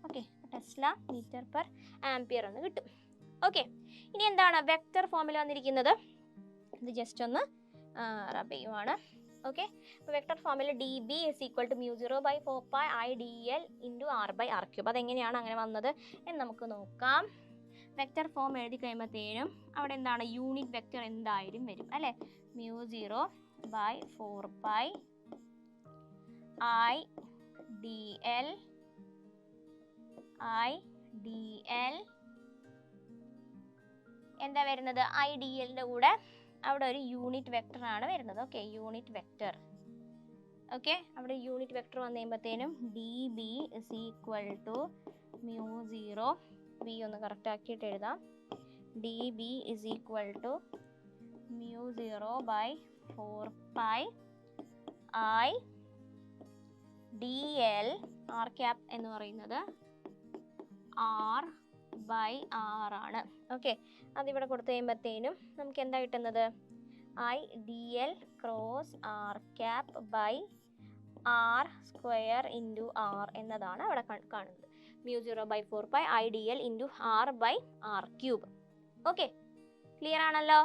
Okay, tesla metre per ampere എന്ന് കിട്ടും. ഓക്കെ, ഇനി എന്താണ് വെക്റ്റർ ഫോമിൽ വന്നിരിക്കുന്നത്? ഇത് ജസ്റ്റ് ഒന്ന് റബ് ചെയ്യുവാണ്. ഓക്കെ, അപ്പോൾ വെക്റ്റർ ഫോമിൽ D B is equal to μ0/4π/IdL into r/r³. അതെങ്ങനെയാണ് അങ്ങനെ വന്നത് എന്ന് നമുക്ക് നോക്കാം. വെക്റ്റർ ഫോം എഴുതി കഴിയുമ്പോഴത്തേനും അവിടെ എന്താണ് യൂണിറ്റ് വെക്റ്റർ എന്തായാലും വരും അല്ലേ? μ0/4π/IdL എന്താ വരുന്നത്? IdLന്റെ കൂടെ അവിടെ ഒരു യൂണിറ്റ് വെക്റ്റർ ആണ് വരുന്നത്. Okay, unit vector. ഓക്കെ, അവിടെ യൂണിറ്റ് വെക്റ്റർ വന്നു കഴിയുമ്പോഴത്തേനും D B is equal to μ0, B ഒന്ന് കറക്റ്റ് ആക്കിയിട്ട് എഴുതാം. D B is equal to μ0/4π/IdL R cap എന്ന് പറയുന്നത് r/r ആണ്. ഓക്കെ, അതിവിടെ കൊടുത്തു കഴിയുമ്പോഴത്തേനും നമുക്ക് എന്താ കിട്ടുന്നത്? IdL cross R cap by R square into R എന്നതാണ് അവിടെ കാണുന്നത്. μ0/4π/IdL into r/r³. Okay, clear ആണല്ലോ?